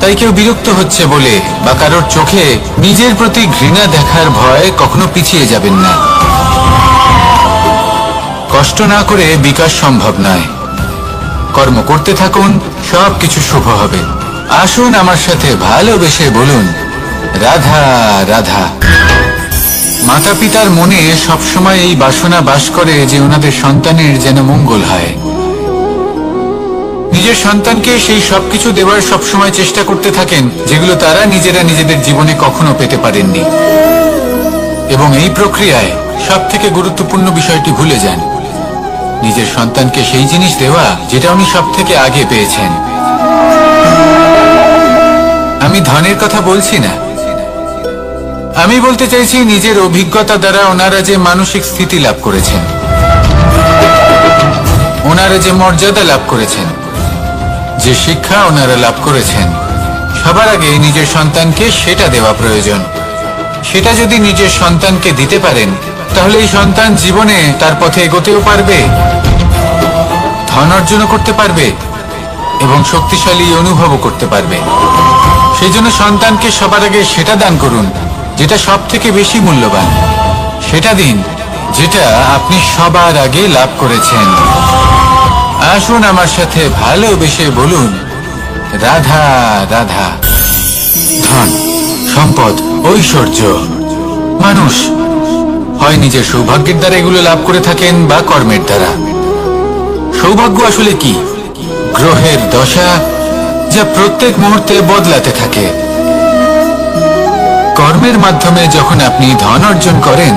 তাই কেউ বিরক্ত হচ্ছে বলে বা কারোর চোখে নিজের প্রতি ঘৃণা দেখার ভয় কখনো পিছিয়ে যাবেন না। কষ্ট না করে বিকাশ সম্ভব নয়। কর্ম করতে থাকুন, সবকিছু শুভ হবে। আসুন আমার সাথে ভালোবেসে বলুন রাধা রাধা। মাতা পিতার মনে সবসময় এই বাসনা বাস করে যে ওনাদের সন্তানের যেন মঙ্গল হয়। নিজের সন্তানকে সেই সবকিছু দেওয়ার সবসময় চেষ্টা করতে থাকেন যেগুলো তারা নিজেরা নিজেদের জীবনে কখনো পেতে পারেননি, এবং এই প্রক্রিয়ায় সব থেকে গুরুত্বপূর্ণ বিষয়টি ভুলে যান, নিজের সন্তানকে সেই জিনিস দেওয়া যেটা উনি সব থেকে আগে পেয়েছেন। আমি ধনের কথা বলছি না, আমি বলতে চাইছি নিজের অভিজ্ঞতা দ্বারা ওনারা যে মানসিক স্থিতি লাভ করেছেন, ওনারা যে মর্যাদা লাভ করেছেন, যে শিক্ষা ওনারা লাভ করেছেন, সবার আগে নিজের সন্তানকে সেটা দেওয়া প্রয়োজন। সেটা যদি নিজের সন্তানকে দিতে পারেন তাহলে এই সন্তান জীবনে তার পথে এগোতেও পারবে, ধন অর্জন করতে পারবে এবং শক্তিশালী অনুভবও করতে পারবে। সেই জন্য সন্তানকে সবার আগে সেটা দান করুন যেটা সব থেকে বেশি মূল্যবান। সেটা দিন যেটা আপনি সবার আগে লাভ করেছেন। আসুন আমার সাথে ভালোবেসে বলুন রাধা রাধা। ধন, সম্পদ, ঐশ্বর্য, মানুষ হয় নিজের সৌভাগ্যের দ্বারা এগুলো লাভ করে থাকেন বা কর্মের দ্বারা। সৌভাগ্য আসলে কি? গ্রহের দশা যা প্রত্যেক মুহূর্তে বদলাতে থাকে। কর্মের মাধ্যমে যখন আপনি ধন অর্জন করেন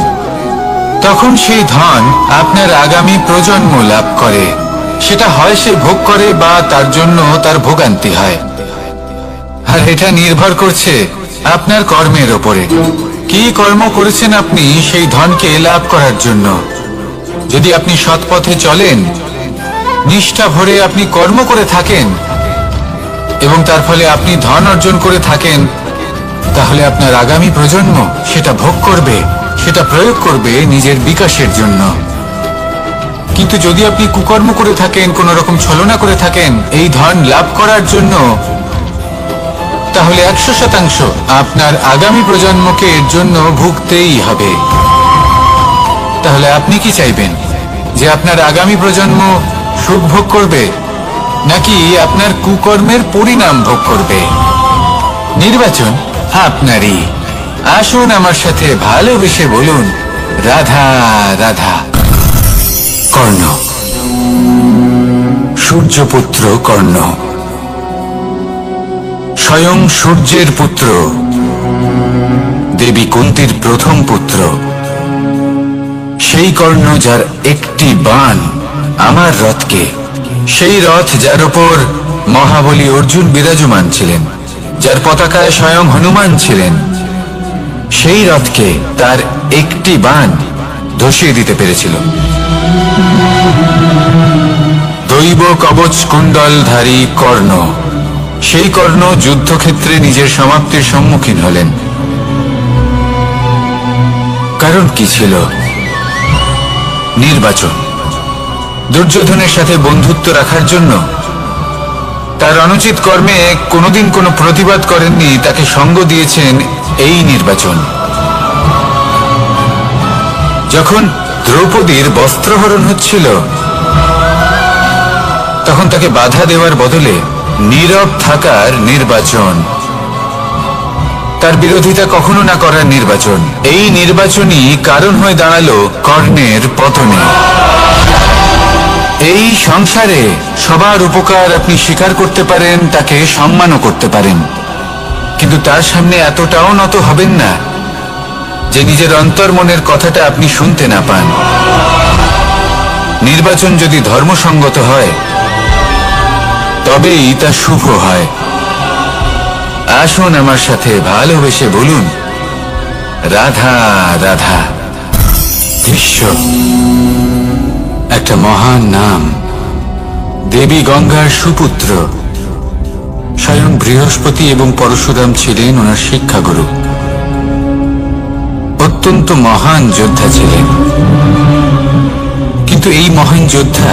তখন সেই ধন আপনার আগামী প্রজন্ম লাভ করে। সেটা হয় সে ভোগ করে বা তার জন্য তার ভোগান্তি হয়, আর এটা নির্ভর করছে আপনার কর্মের ওপরে। কি কর্ম করেছেন আপনি সেই ধনকে লাভ করার জন্য? যদি আপনি সৎ পথে চলেন নিষ্ঠা ভরে আপনি কর্ম করে থাকেন এবং তার ফলে আপনি ধন অর্জন করে থাকেন, তাহলে আপনার আগামী প্রজন্ম সেটা ভোগ করবে, সেটা প্রয়োগ করবে নিজের বিকাশের জন্য। কিন্তু যদি আপনি কুকর্ম করে থাকেন, কোন রকম ছলনা করে থাকেন এই ধন লাভ করার জন্য, তাহলে 100% আপনার আগামী প্রজন্মকে এর জন্য ভুগতেই হবে। তাহলে আপনি কি চাইবেন, যে আপনার আগামী প্রজন্ম সুখ ভোগ করবে নাকি আপনার কুকর্মের পরিণাম ভোগ করবে? নির্বাচন আপনারই। আসুন আমার সাথে ভালোবেসে বলুন, রাধা রাধা। কর্ণ, সূর্যপুত্র কর্ণ, স্বয়ং সূর্যের পুত্র, দেবী কুন্তীর প্রথম পুত্র। সেই কর্ণ যার একটি বাণ আমার রথকে, সেই রথ যার উপর মহাবলী অর্জুন বিরাজমান ছিলেন, যার পতাকায় স্বয়ং হনুমান ছিলেন, সেই রথকে তার একটি বাণ ধসিয়ে দিতে পেরেছিল। দৈব কবচ কুণ্ডলধারী কর্ণ, সেই কর্ণ যুদ্ধক্ষেত্রে নিজের সমাপ্তির সম্মুখীন হলেন। কারণ কি ছিল? নির্বাচন। দুর্যোধনের সাথে বন্ধুত্ব রাখার জন্য তার অনুচিত কর্মে কোনোদিন কোনো প্রতিবাদ করেননি, তাকে সঙ্গ দিয়েছেন এই নির্বাচন। যখন দ্রৌপদীর বস্ত্রহরণ হচ্ছিল, তখন তাকে বাধা দেওয়ার বদলে নীরব থাকার নির্বাচন, তার বিরোধিতা কখনো না করার নির্বাচন। এই নির্বাচনই কারণ হয়ে দাঁড়ালো কর্ণের পতনে। এই সংসারে সবার উপকার আপনি স্বীকার করতে পারেন, তাকে সম্মানও করতে পারেন, কিন্তু তার সামনে এতটাও নত হবেন না যে নিজের অন্তর্মনের কথাটা আপনি শুনতে না পান। নির্বাচন যদি ধর্মসঙ্গত হয় তবেই তা শুভ হয়। আসুন আমার সাথে ভালোবেসে বলুন, রাধা রাধা। ভীষ্ম একটা মহান নাম, দেবী গঙ্গার সুপুত্র। স্বয়ং বৃহস্পতি এবং পরশুরাম ছিলেন ওনার শিক্ষাগুরু। অত্যন্ত মহান যোদ্ধা ছিলেন, কিন্তু এই মহান যোদ্ধা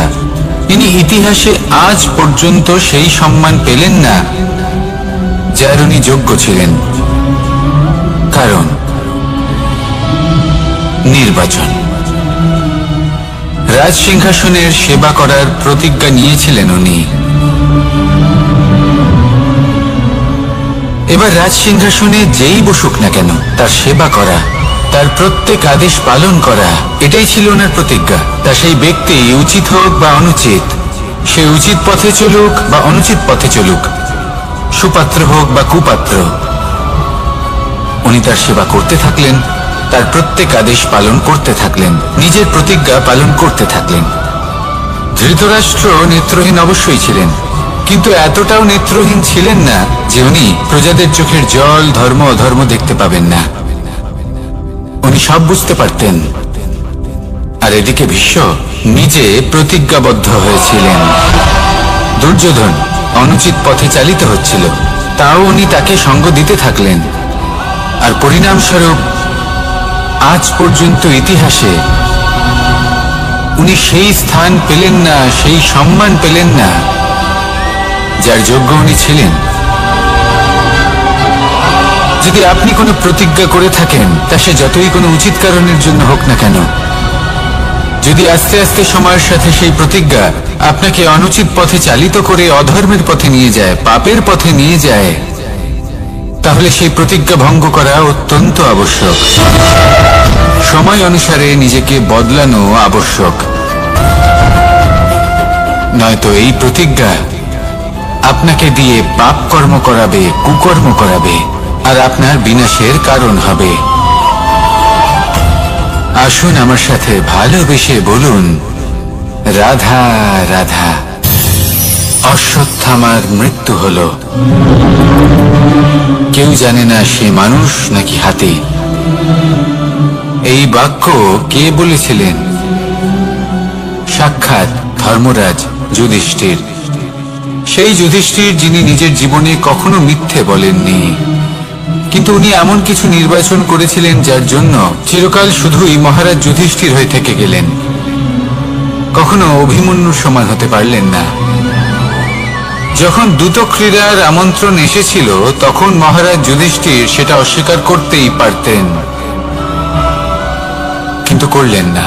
ইনি ইতিহাসে আজ পর্যন্ত সেই সম্মান পেলেন না যার উনি যোগ্য ছিলেন। কারণ নির্বাচন। রাজ সিংহাসনের সেবা করার প্রতিজ্ঞা নিয়েছিলেন উনি। এবার রাজ সিংহাসনে যেই বসুক না কেন তার সেবা করা, তার প্রত্যেক আদেশ পালন করা, এটাই ছিল ওনার প্রতিজ্ঞা। তা সেই ব্যক্তি উচিত হোক বা অনুচিত, সে উচিত পথে চলুক বা অনুচিত পথে চলুক, সুপাত্র হোক বা কুপাত্র, উনি তার সেবা করতে থাকলেন, তার প্রত্যেক আদেশ পালন করতে থাকলেন, নিজের প্রতিজ্ঞা পালন করতে থাকলেন। ধৃতরাষ্ট্র নেত্রহীন অবশ্যই ছিলেন, কিন্তু এতটাও নেত্রহীন ছিলেন না যে উনি প্রজাদের চোখের জল, ধর্ম অধর্ম দেখতে পাবেন না। উনি সব বুঝতে পারতেন। আর এদিকে ভীষ্ম নিজে প্রতিজ্ঞাবদ্ধ হয়েছিলেন। দুর্যোধন অনুচিত পথে চালিত হচ্ছিল, তাও উনি তাকে সঙ্গ দিতে থাকলেন। আর পরিণামস্বরূপ আজ পর্যন্ত ইতিহাসে উনি সেই স্থান পেলেন না, সেই সম্মান পেলেন না যার যোগ্য উনি ছিলেন। যদি আপনি কোনো প্রতিজ্ঞা করে থাকেন, তা সে যতই কোনো উচিত কারণের জন্য হোক না কেন, যদি আস্তে আস্তে সময়ের সাথে সেই প্রতিজ্ঞা আপনাকে অনুচিত পথে চালিত করে অধর্মের পথে নিয়ে যায়, পাপের পথে নিয়ে যায়, তাহলে সেই প্রতিজ্ঞা ভঙ্গ করা অত্যন্ত আবশ্যক। সময় অনুসারে নিজেকে বদলানো আবশ্যক, নয়তো এই প্রতিজ্ঞা আপনাকে দিয়ে পাপ কর্ম করাবে, কুকর্ম করাবে, আর আপনার বিনাশের কারণ হবে। আসুন আমার সাথে ভালোবেসে বলুন, রাধা রাধা। অশ্বত্থামার মৃত্যু হলো, কেউ জানে না সে মানুষ নাকি হাতি। এই বাক্য কে বলেছিলেন? সাক্ষাৎ ধর্মরাজ যুধিষ্ঠির। সেই যুধিষ্ঠির যিনি নিজের জীবনে কখনো মিথ্যে বলেননি, কিন্তু উনি এমন কিছু নির্বাচন করেছিলেন যার জন্য চিরকাল শুধুই মহারাজ যুধিষ্ঠির হয়ে থেকে গেলেন, কখনো অভিমন্যুর সমান হতে পারলেন না। যখন দ্রুত ক্রীড়ার আমন্ত্রণ এসেছিল তখন মহারাজ যুধিষ্ঠির সেটা অস্বীকার করতেই পারতেন, কিন্তু করলেন না।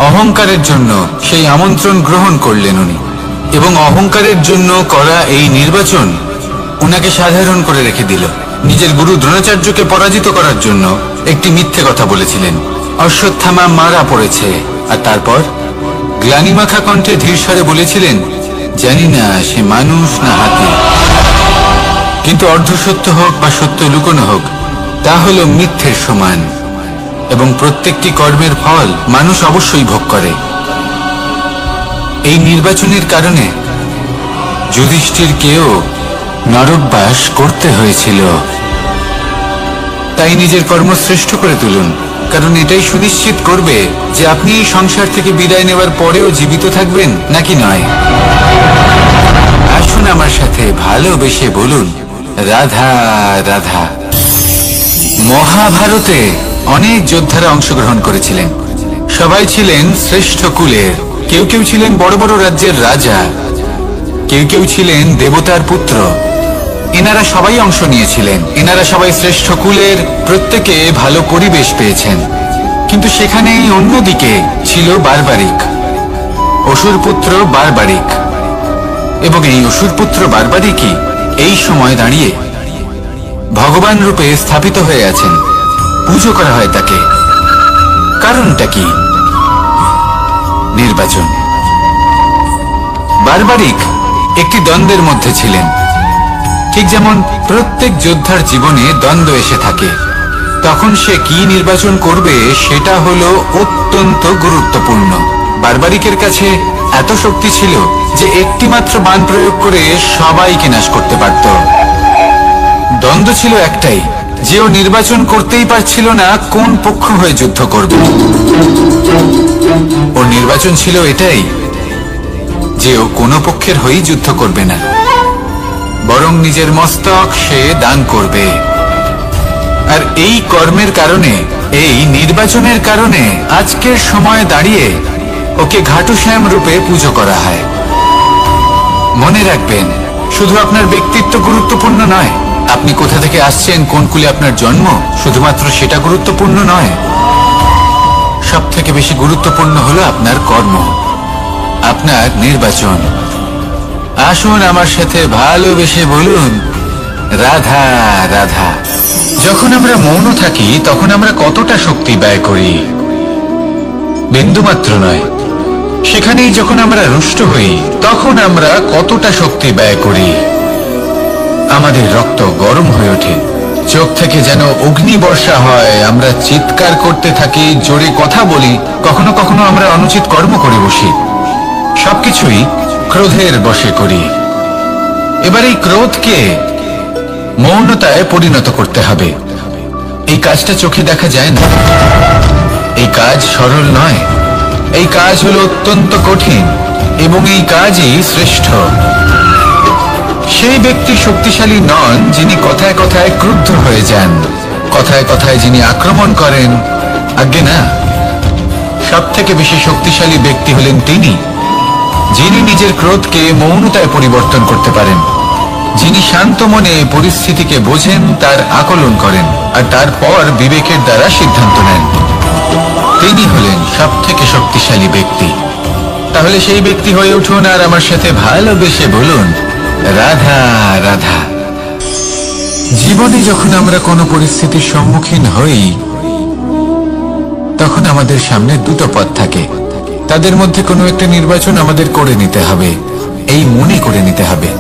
অহংকারের জন্য সেই আমন্ত্রণ গ্রহণ করলেন উনি, এবং অহংকারের জন্য করা এই নির্বাচন উনাকে সাধারণ করে রেখে দিল। নিজের গুরু দ্রোণাচার্যকে পরাজিত করার জন্য একটি মিথ্যে কথা বলেছিলেন। অশ্বত্থামা মারা পড়েছে, আর তারপর গ্লানিমাখা কণ্ঠে ধীরস্বরে বলেছিলেন, জানি না সে মানুষ না হাতি। কিন্তু অর্ধসত্য হোক বা সত্য লুকোনো হোক, তা হল মিথ্যের সমান, এবং প্রত্যেকটি কর্মের ফল মানুষ অবশ্যই ভোগ করে। এই নির্বাচনের কারণে যুধিষ্ঠিরকেও নরকবাস করতে হয়েছিল। তাই নিজের কর্ম শ্রেষ্ঠ করে তুলুন, কারণ এটাই সুনিশ্চিত করবে যে আপনি এই সংসার থেকে বিদায় নেওয়ার পরেও জীবিত থাকবেন নাকি নয়। আসুন আমার সাথে ভালোবেসে বলুন, রাধা রাধা। মহাভারতে অনেক যোদ্ধারা অংশগ্রহণ করেছিলেন। সবাই ছিলেন শ্রেষ্ঠ কুলের। কেউ কেউ ছিলেন বড় বড় রাজ্যের রাজা, কেউ কেউ ছিলেন দেবতার পুত্র। এনারা সবাই অংশ নিয়েছিলেন। এনারা সবাই শ্রেষ্ঠ কুলের, প্রত্যেকে ভালো পরিবেশ পেয়েছেন। কিন্তু সেখানেই অন্যদিকে ছিল বারবারিক, অসুরপুত্র বারবারিক। এবং এই অসুরপুত্র বারবারিকই এই সময় দাঁড়িয়ে ভগবান রূপে স্থাপিত হয়ে আছেন। পুজো করা হয় তাকে। কারণটা কি? নির্বাচন। বারবারিক একটি দ্বন্দ্বের মধ্যে ছিলেন। ঠিক যেমন প্রত্যেক যোদ্ধার জীবনে দ্বন্দ্ব এসে থাকে, তখন সে কি নির্বাচন করবে সেটা হলো অত্যন্ত গুরুত্বপূর্ণ। বারবারিকের কাছে এত শক্তি ছিল যে একটি মাত্র বাণ প্রয়োগ করে সবাইকে নাশ করতে পারত। দ্বন্দ্ব ছিল একটাই, যে ও নির্বাচন করতেই পারছিল না কোন পক্ষ হয়ে যুদ্ধ করবে। ওর নির্বাচন ছিল এটাই যে ও কোনো পক্ষের হয়েই যুদ্ধ করবে না, বরং নিজের মস্তক সে দান করবে। আর এই কর্মের কারণে, এই নির্বাচনের কারণে আজকের সময় দাঁড়িয়ে ওকে ঘাটুশ্যাম রূপে পুজো করা হয়। মনে রাখবেন, শুধু আপনার ব্যক্তিত্ব গুরুত্বপূর্ণ নয়, আপনি কোথা থেকে আসছেন, কোন কুলে আপনার জন্ম, শুধুমাত্র সেটা গুরুত্বপূর্ণ নয়। সব থেকে বেশি গুরুত্বপূর্ণ হলো আপনার কর্ম, আপনার নির্বাচন। আসুন আমার সাথে ভালোবেসে বলুন, রাধা রাধা। যখন আমরা মৌন থাকি তখন আমরা কতটা শক্তি ব্যয় করি, বিন্দুমাত্র নয়। সেখানেই যখন আমরা রুষ্ট হই তখন আমরা কতটা শক্তি ব্যয় করি। আমাদের রক্ত গরম হয়ে ওঠে, চোখ থেকে যেন অগ্নি বর্ষা হয়, আমরা চিৎকার করতে থাকি, জোরে কথা বলি, কখনো কখনো আমরা অনুচিত কর্ম করে বসি। সবকিছুই ক্রোধের বশে করি। এবার এই ক্রোধকে মৌনতায় পরিণত করতে হবে। এই কাজটা চোখে দেখা যায় না, এই কাজ সরল নয়, এই কাজ হলো অত্যন্ত কঠিন, এবং এই কাজই শ্রেষ্ঠ। সেই ব্যক্তি শক্তিশালী নন যিনি কথায় কথায় ক্রুদ্ধ হয়ে যান, কথায় কথায় যিনি আক্রমণ করেন। আজ্ঞে না, সব থেকে বেশি শক্তিশালী ব্যক্তি হলেন তিনি যিনি নিজের ক্রোধকে মৌনতায় পরিবর্তন করতে পারেন, যিনি শান্ত মনে পরিস্থিতিকে বোঝেন, তার আকলন করেন, আর তারপর বিবেকের দ্বারা সিদ্ধান্ত নেন। তিনি হলেন সব থেকে শক্তিশালী ব্যক্তি। তাহলে সেই ব্যক্তি হয়ে উঠুন আর আমার সাথে ভালোবেসে বলুন, রাধা রাধা। জীবনে যখন আমরা কোনো পরিস্থিতির সম্মুখীন হই তখন আমাদের সামনে দুটো পথ থাকে। তাদের মধ্যে কোনো একটা নির্বাচন আমাদের করে নিতে হবে, এই মনে করে নিতে হবে।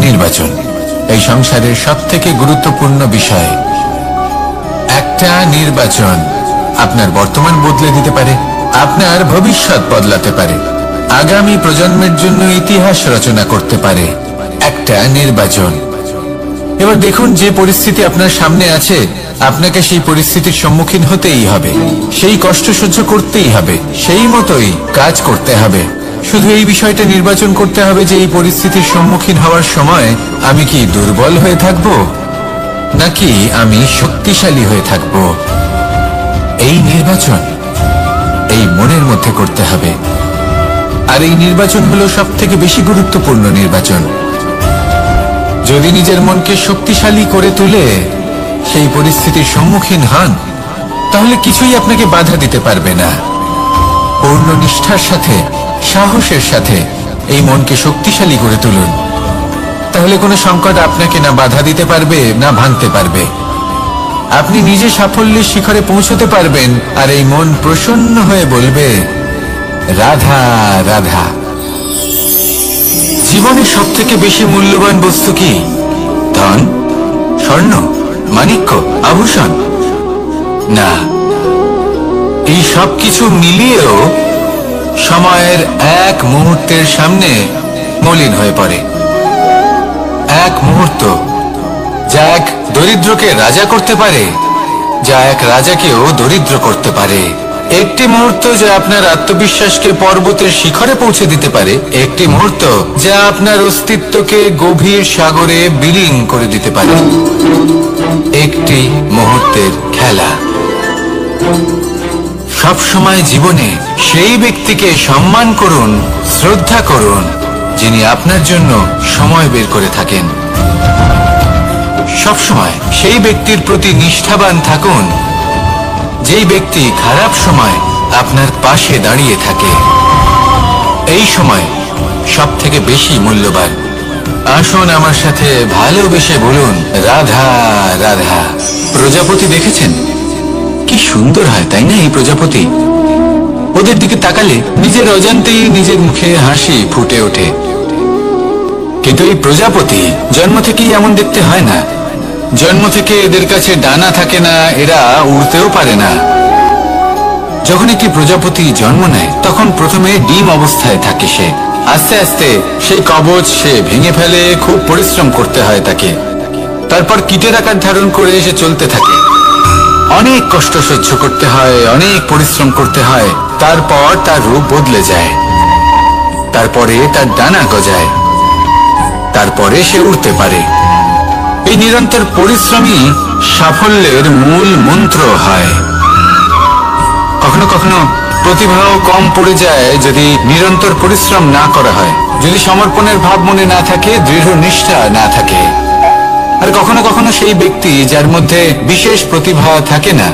নির্বাচন এই সংসারের সব থেকে গুরুত্বপূর্ণ বিষয়। একটা নির্বাচন আপনার বর্তমান বদলে দিতে পারে, আপনার ভবিষ্যৎ বদলাতে পারে, আগামী প্রজন্মের জন্য ইতিহাস রচনা করতে পারে। একটা নির্বাচন। এবার দেখুন, যে পরিস্থিতি আপনার সামনে আছে আপনাকে সেই পরিস্থিতির সম্মুখীন হতেই হবে, সেই কষ্ট সহ্য করতেই হবে, সেই মতোই কাজ করতে হবে। শুধু এই বিষয়টা নির্বাচন করতে হবে যে এই পরিস্থিতির সম্মুখীন হওয়ার সময় আমি কি দুর্বল হয়ে থাকব নাকি আমি শক্তিশালী হয়ে থাকব। এই নির্বাচন এই মনের মধ্যে করতে হবে। আর এই নির্বাচন হলো সবথেকে বেশি গুরুত্বপূর্ণ নির্বাচন। যদি নিজের মনকে শক্তিশালী করে তুলে সেই পরিস্থিতির সম্মুখীন হন, তাহলে কিছুই আপনাকে বাধা দিতে পারবে না। পূর্ণ নিষ্ঠার সাথে, সাহসের সাথে এই মনকে শক্তিশালী করে তুলুন, তাহলে কোনো সংকট আপনাকে না বাধা দিতে পারবে না ভাঙতে পারবে। আপনি নিজে সাফল্যের শিখরে পৌঁছতে পারবেন, আর এই মন প্রসন্ন হয়ে বলবে, রাধা রাধা। জীবনের সব থেকে বেশি মূল্যবান বস্তু কি? ধন, স্বর্ণ, মাণিক্য, আভূষণ? না, এই সব কিছু মিলিয়েও সময়ের এক মুহূর্তের সামনে মলিন হয়ে পড়ে। এক মুহূর্ত যা এক দরিদ্রকে রাজা করতে পারে, যা এক রাজাকেও দরিদ্র করতে পারে। একটি মুহূর্ত যা আপনার আত্মবিশ্বাসকে পর্বতের শিখরে পৌঁছে দিতে পারে। একটি মুহূর্ত যা আপনার অস্তিত্বকে গভীর সাগরে বিলীন করে দিতে পারে। একটি মুহূর্তের খেলা। সব সময় জীবনে সেই ব্যক্তিকে সম্মান করুন, শ্রদ্ধা করুন, যিনি আপনার জন্য সময় বের করে থাকেন। সব সময় সেই ব্যক্তির প্রতি নিষ্ঠাবান থাকুন, যেই ব্যক্তি খারাপ সময় আপনার পাশে দাঁড়িয়ে থাকে। এই সময় সব থেকে বেশি মূল্যবান। আসুন আমার সাথে ভালোবেসে বলুন, রাধা রাধা। প্রজাপতি দেখেছেন? কি সুন্দর হয়, তাই না? এই প্রজাপতি, ওদের দিকে তাকালে নিজের অজান্তেই নিজের মুখে হাসি ফুটে ওঠে। কিন্তু এই প্রজাপতি জন্ম থেকেই এমন দেখতে হয় না। জন্ম থেকে এদের কাছে ডানা থাকে না, এরা উড়তেও পারে না। যখন একটি প্রজাপতি জন্ম নেয় তখন প্রথমে ডিম অবস্থায় থাকে সে। আস্তে আস্তে সেই কবচ সে ভেঙে ফেলে, খুব পরিশ্রম করতে হয় তাকে। তারপর কীটের আকার ধারণ করে সে চলতে থাকে। অনেক কষ্ট সহ্য করতে হয়, অনেক পরিশ্রম করতে হয়। তারপর তার রূপ বদলে যায়, তারপরে তার ডানা গজায়, তারপরে সে উড়তে পারে। এই নিরন্তর পরিশ্রমই সাফল্যের মূল মন্ত্র হয়। কখনো কখনো প্রতিভাও কম পড়ে যায় যদি নিরন্তর পরিশ্রম না করা হয়, যদি সমর্পণের ভাব মনে না থাকে, দৃঢ় নিষ্ঠা না থাকে। আর কখনো কখনো সেই ব্যক্তি যার মধ্যে বিশেষ প্রতিভা থাকে না,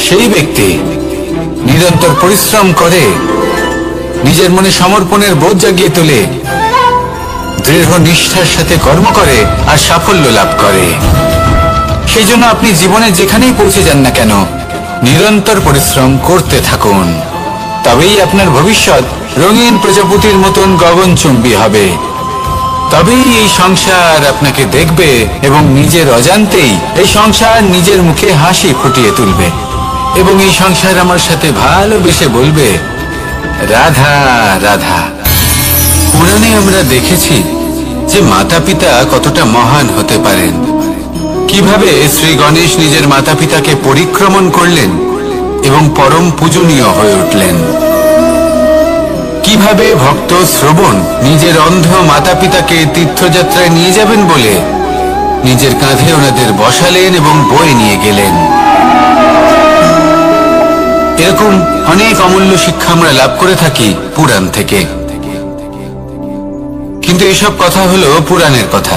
সেই ব্যক্তি নিরন্তর পরিশ্রম করে, নিজের মনে সমর্পণের বোধ জাগিয়ে তোলে, দৃঢ় নিষ্ঠার সাথে কর্ম করে আর সাফল্য লাভ করে। সেই জন্য আপনি জীবনে যেখানেই পৌঁছে যান না কেন, নিরন্তর পরিশ্রম করতে থাকুন। তবেই আপনার ভবিষ্যৎ রঙিন প্রজাপতির মতন গগনচুম্বী হবে। তবেই এই সংসার আপনাকে দেখবে এবং নিজের অজান্তেই এই সংসার নিজের মুখে হাসি ফুটিয়ে তুলবে এবং এই সংসার আমার সাথে ভালোবেসে বলবে, রাধা রাধা। পুরাণে আমরা দেখেছি যে মাতা পিতা কতটা মহান হতে পারেন। কিভাবে শ্রী গণেশ নিজের মাতা পিতাকে পরিক্রমণ করলেন এবং পরম পূজনীয় হয়ে উঠলেন। কিভাবে ভক্ত শ্রবণ নিজের অন্ধ মাতা পিতাকে তীর্থযাত্রায় নিয়ে যাবেন বলে নিজের কাঁধে ওনাদের বসালেন এবং বয়ে নিয়ে গেলেন। এরকম অনেক অমূল্য শিক্ষা আমরা লাভ করে থাকি পুরাণ থেকে। কিন্তু এসব কথা হলো পুরাণের কথা।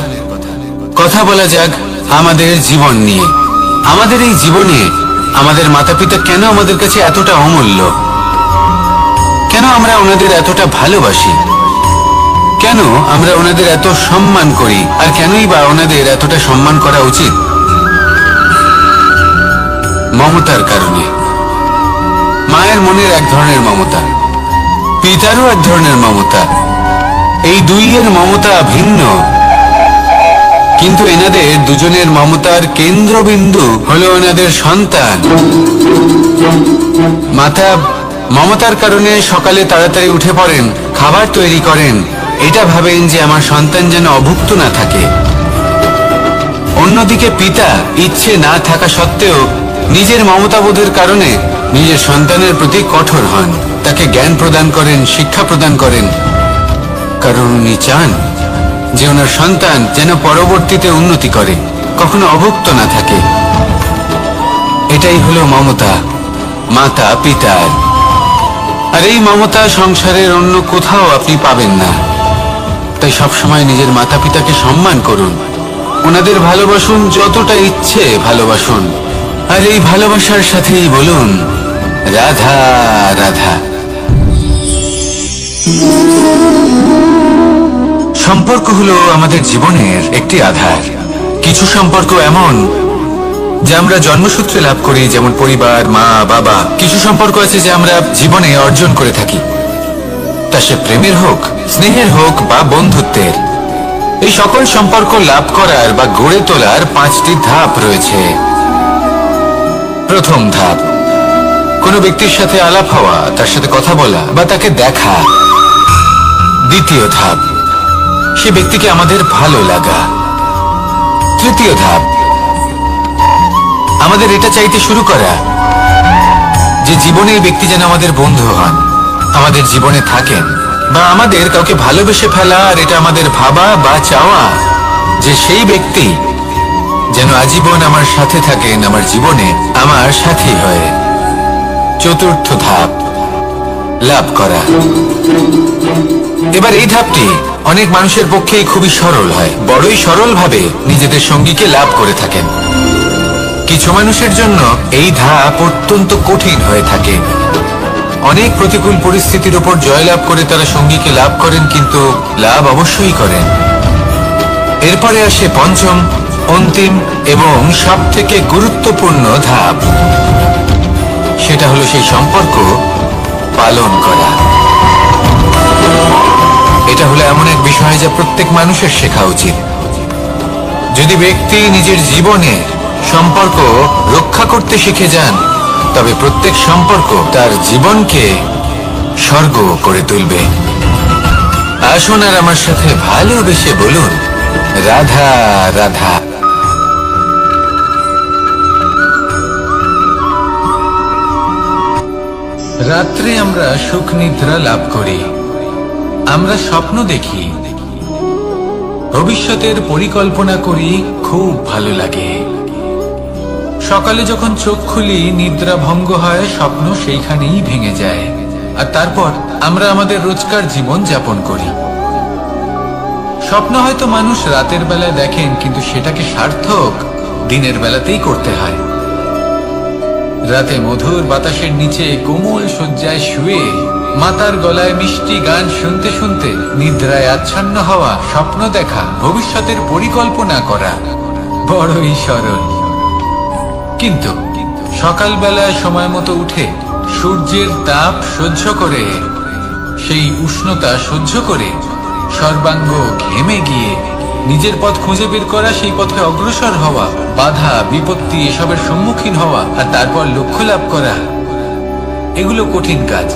কথা বলা যাক আমাদের জীবন নিয়ে। আমাদের এই জীবনে আমাদের মাতা পিতা কেন আমাদের কাছে এতটা অমূল্য? কেন আমরা ওনাদের এতটা ভালোবাসি? কেন আমরা ওনাদের এত সম্মান করি? আর কেনই বা ওনাদের এতটা সম্মান করা উচিত? মমতার কারণে। মায়ের মনের এক ধরনের মমতা, পিতারও এক ধরনের মমতা। এই দুইয়ের মমতা ভিন্ন, কিন্তু এনাদের দুজনের মমতার কেন্দ্রবিন্দু হলো এনাদের সন্তান। মাতা মমতার কারণে সকালে তাড়াতাড়ি উঠে পড়েন, খাবার তৈরি করেন, এটা ভাবেন যে আমার সন্তান যেন অভুক্ত না থাকে। অন্যদিকে পিতা ইচ্ছে না থাকা সত্ত্বেও নিজের মমতাবোধের কারণে নিজের সন্তানের প্রতি কঠোর হন, তাকে জ্ঞান প্রদান করেন, শিক্ষা প্রদান করেন, কারণ উনি চান যে ওনার সন্তান যেন পরবর্তীতে উন্নতি করে, কখনো অভুক্ত না থাকে। এটাই হলো মমতা মাতা পিতার। আর এই মমতা সংসারের অন্য কোথাও আপনি পাবেন না। তাই সবসময় নিজের মাতা পিতাকে সম্মান করুন, ওনাদের ভালোবাসুন, যতটা ইচ্ছে ভালোবাসুন। আর এই ভালোবাসার সাথেই বলুন রাধা রাধা। সম্পর্ক হলো আমাদের জীবনের একটি আধার। কিছু সম্পর্ক এমন যা আমরা জন্মসূত্রে লাভ করি, যেমন পরিবার, মা বাবা। কিছু সম্পর্ক আছে যে আমরা জীবনে অর্জন করে থাকি, তা সে প্রেমের হোক, স্নেহের হোক বা বন্ধুত্বের। এই সকল সম্পর্ক লাভ করার বা গড়ে তোলার 5টি ধাপ রয়েছে। প্রথম ধাপ, কোনো ব্যক্তির সাথে আলাপ হওয়া, তার সাথে কথা বলা বা তাকে দেখা। দ্বিতীয় ধাপ, সে ব্যক্তিকে আমাদের ভালো লাগা। তৃতীয় ধাপ, আমাদের এটা চাইতে শুরু করা যে জীবনে এই ব্যক্তি যেন আমাদের বন্ধু হন, আমাদের জীবনে থাকেন, বা আমাদের কাউকে ভালোবেসে ফেলা। আর এটা আমাদের ভাবা বা চাওয়া যে সেই ব্যক্তি যেন আজীবন আমার সাথে থাকেন, আমার জীবনে আমার সাথী হয়ে। চতুর্থ ধাপ, লাভ করা। এবার এই ধাপটি অনেক মানুষের পক্ষেই খুবই সরল হয়, বড়ই সরল ভাবে নিজেদের সঙ্গীকে লাভ করে থাকেন। কিছু মানুষের জন্য এই ধাপ অত্যন্ত কঠিন হয়ে থাকে। অনেক প্রতিকূল পরিস্থিতির উপর জয়লাভ করে তারা সঙ্গীকে লাভ করেন, কিন্তু লাভ অবশ্যই করেন। এরপরে আসে পঞ্চম, অন্তিম এবং সবথেকে গুরুত্বপূর্ণ ধাপ। সেটা হলো সেই সম্পর্ক পালন করা। এটা হলো এমন এক বিষয় যা প্রত্যেক মানুষের শেখা উচিত। যদি ব্যক্তি নিজের জীবনে সম্পর্ক রক্ষা করতে শিখে যান, তবে প্রত্যেক সম্পর্ক তার জীবনকে স্বর্গ করে তুলবে। আসুন আর আমার সাথে ভালোবেসে বলুন রাধা রাধা। রাত্রে আমরা সুখ নিদ্রা লাভ করি, আমরা স্বপ্ন দেখি, ভবিষ্যতের পরিকল্পনা করি, খুব ভালো লাগে। সকালে যখন চোখ খুলি নিদ্রা ভঙ্গ হয়, স্বপ্ন সেইখানেই ভেঙে যায়। আর তারপর আমরা আমাদের রোজকার জীবন যাপন করি। স্বপ্ন হয়তো মানুষ রাতের বেলায় দেখেন, কিন্তু সেটাকে সার্থক দিনের বেলাতেই করতে হয়। রাতে মধুর বাতাসের নিচে কোমল শয্যায় শুয়ে মাতার গলায় মিষ্টি গান শুনতে শুনতে নিদ্রায় আচ্ছন্ন হওয়া, স্বপ্ন দেখা, ভবিষ্যতের পরিকল্পনা করা বড়ই সরল। কিন্তু সকালবেলায় সময় মতো উঠে সূর্যের তাপ সহ্য করে, সেই উষ্ণতা সহ্য করে সর্বাঙ্গ ঘেমে গিয়ে নিজের পথ খুঁজে বের করা, সেই পথে অগ্রসর হওয়া, বাধা বিপত্তি এসবের সম্মুখীন হওয়া, আর তারপর লক্ষ্য লাভ করা, এগুলো কঠিন কাজ।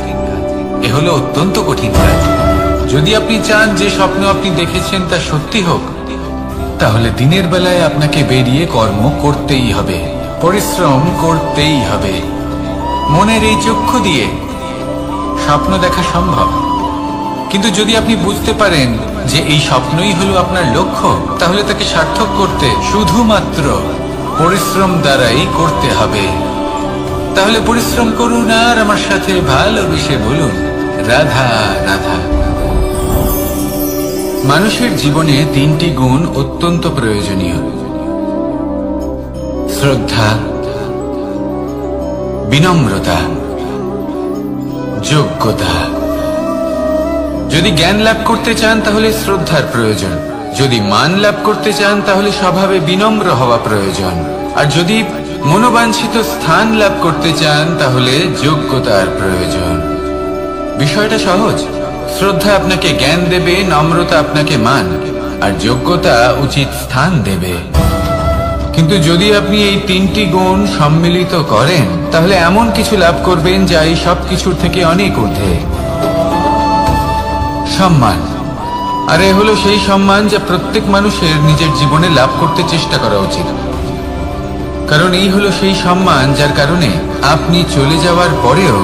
এ হলো অত্যন্ত কঠিন কাজ। যদি আপনি চান যে স্বপ্ন আপনি দেখেছেন তা সত্যি হোক, তাহলে দিনের বেলায় আপনাকে বেরিয়ে কর্ম করতেই হবে, পরিশ্রম করতেই হবে। মনের এই চক্ষু দিয়ে স্বপ্ন দেখা সম্ভব, কিন্তু যদি আপনি বুঝতে পারেন যে এই স্বপ্নই হলো আপনার লক্ষ্য, তাহলে তাকে সার্থক করতে শুধুমাত্র পরিশ্রম দ্বারাই করতে হবে। তাহলে পরিশ্রম করুন আর আমার সাথে ভালোবেসে বলুন রাধা রাধা। মানুষের জীবনে 3টি গুণ অত্যন্ত প্রয়োজনীয়: শ্রদ্ধা, বিনম্রতা, যোগ্যতা। যদি জ্ঞান লাভ করতে চান তাহলে শ্রদ্ধার প্রয়োজন, যদি মান লাভ করতে চান তাহলে স্বভাবে বিনম্র হওয়া প্রয়োজন, আর যদি মনোবাঞ্ছিত স্থান লাভ করতে চান তাহলে যোগ্যতার প্রয়োজন। বিষয়টা সহজ। শ্রদ্ধা আপনাকে জ্ঞান দেবে, নম্রতা আপনাকে মান, আর যোগ্যতা উচিত স্থান দেবে। কিন্তু যদি আপনি এই 3টি গুণ সম্মিলিত করেন, তাহলে এমন কিছু লাভ করবেন যা এই সব কিছুর থেকে অনেক ঊর্ধ্বে। সম্মান। আর এ হলো সেই সম্মান যা প্রত্যেক মানুষের নিজের জীবনে লাভ করতে চেষ্টা করা উচিত। কারণ এই হলো সেই সম্মান যার কারণে আপনি চলে যাওয়ার পরেও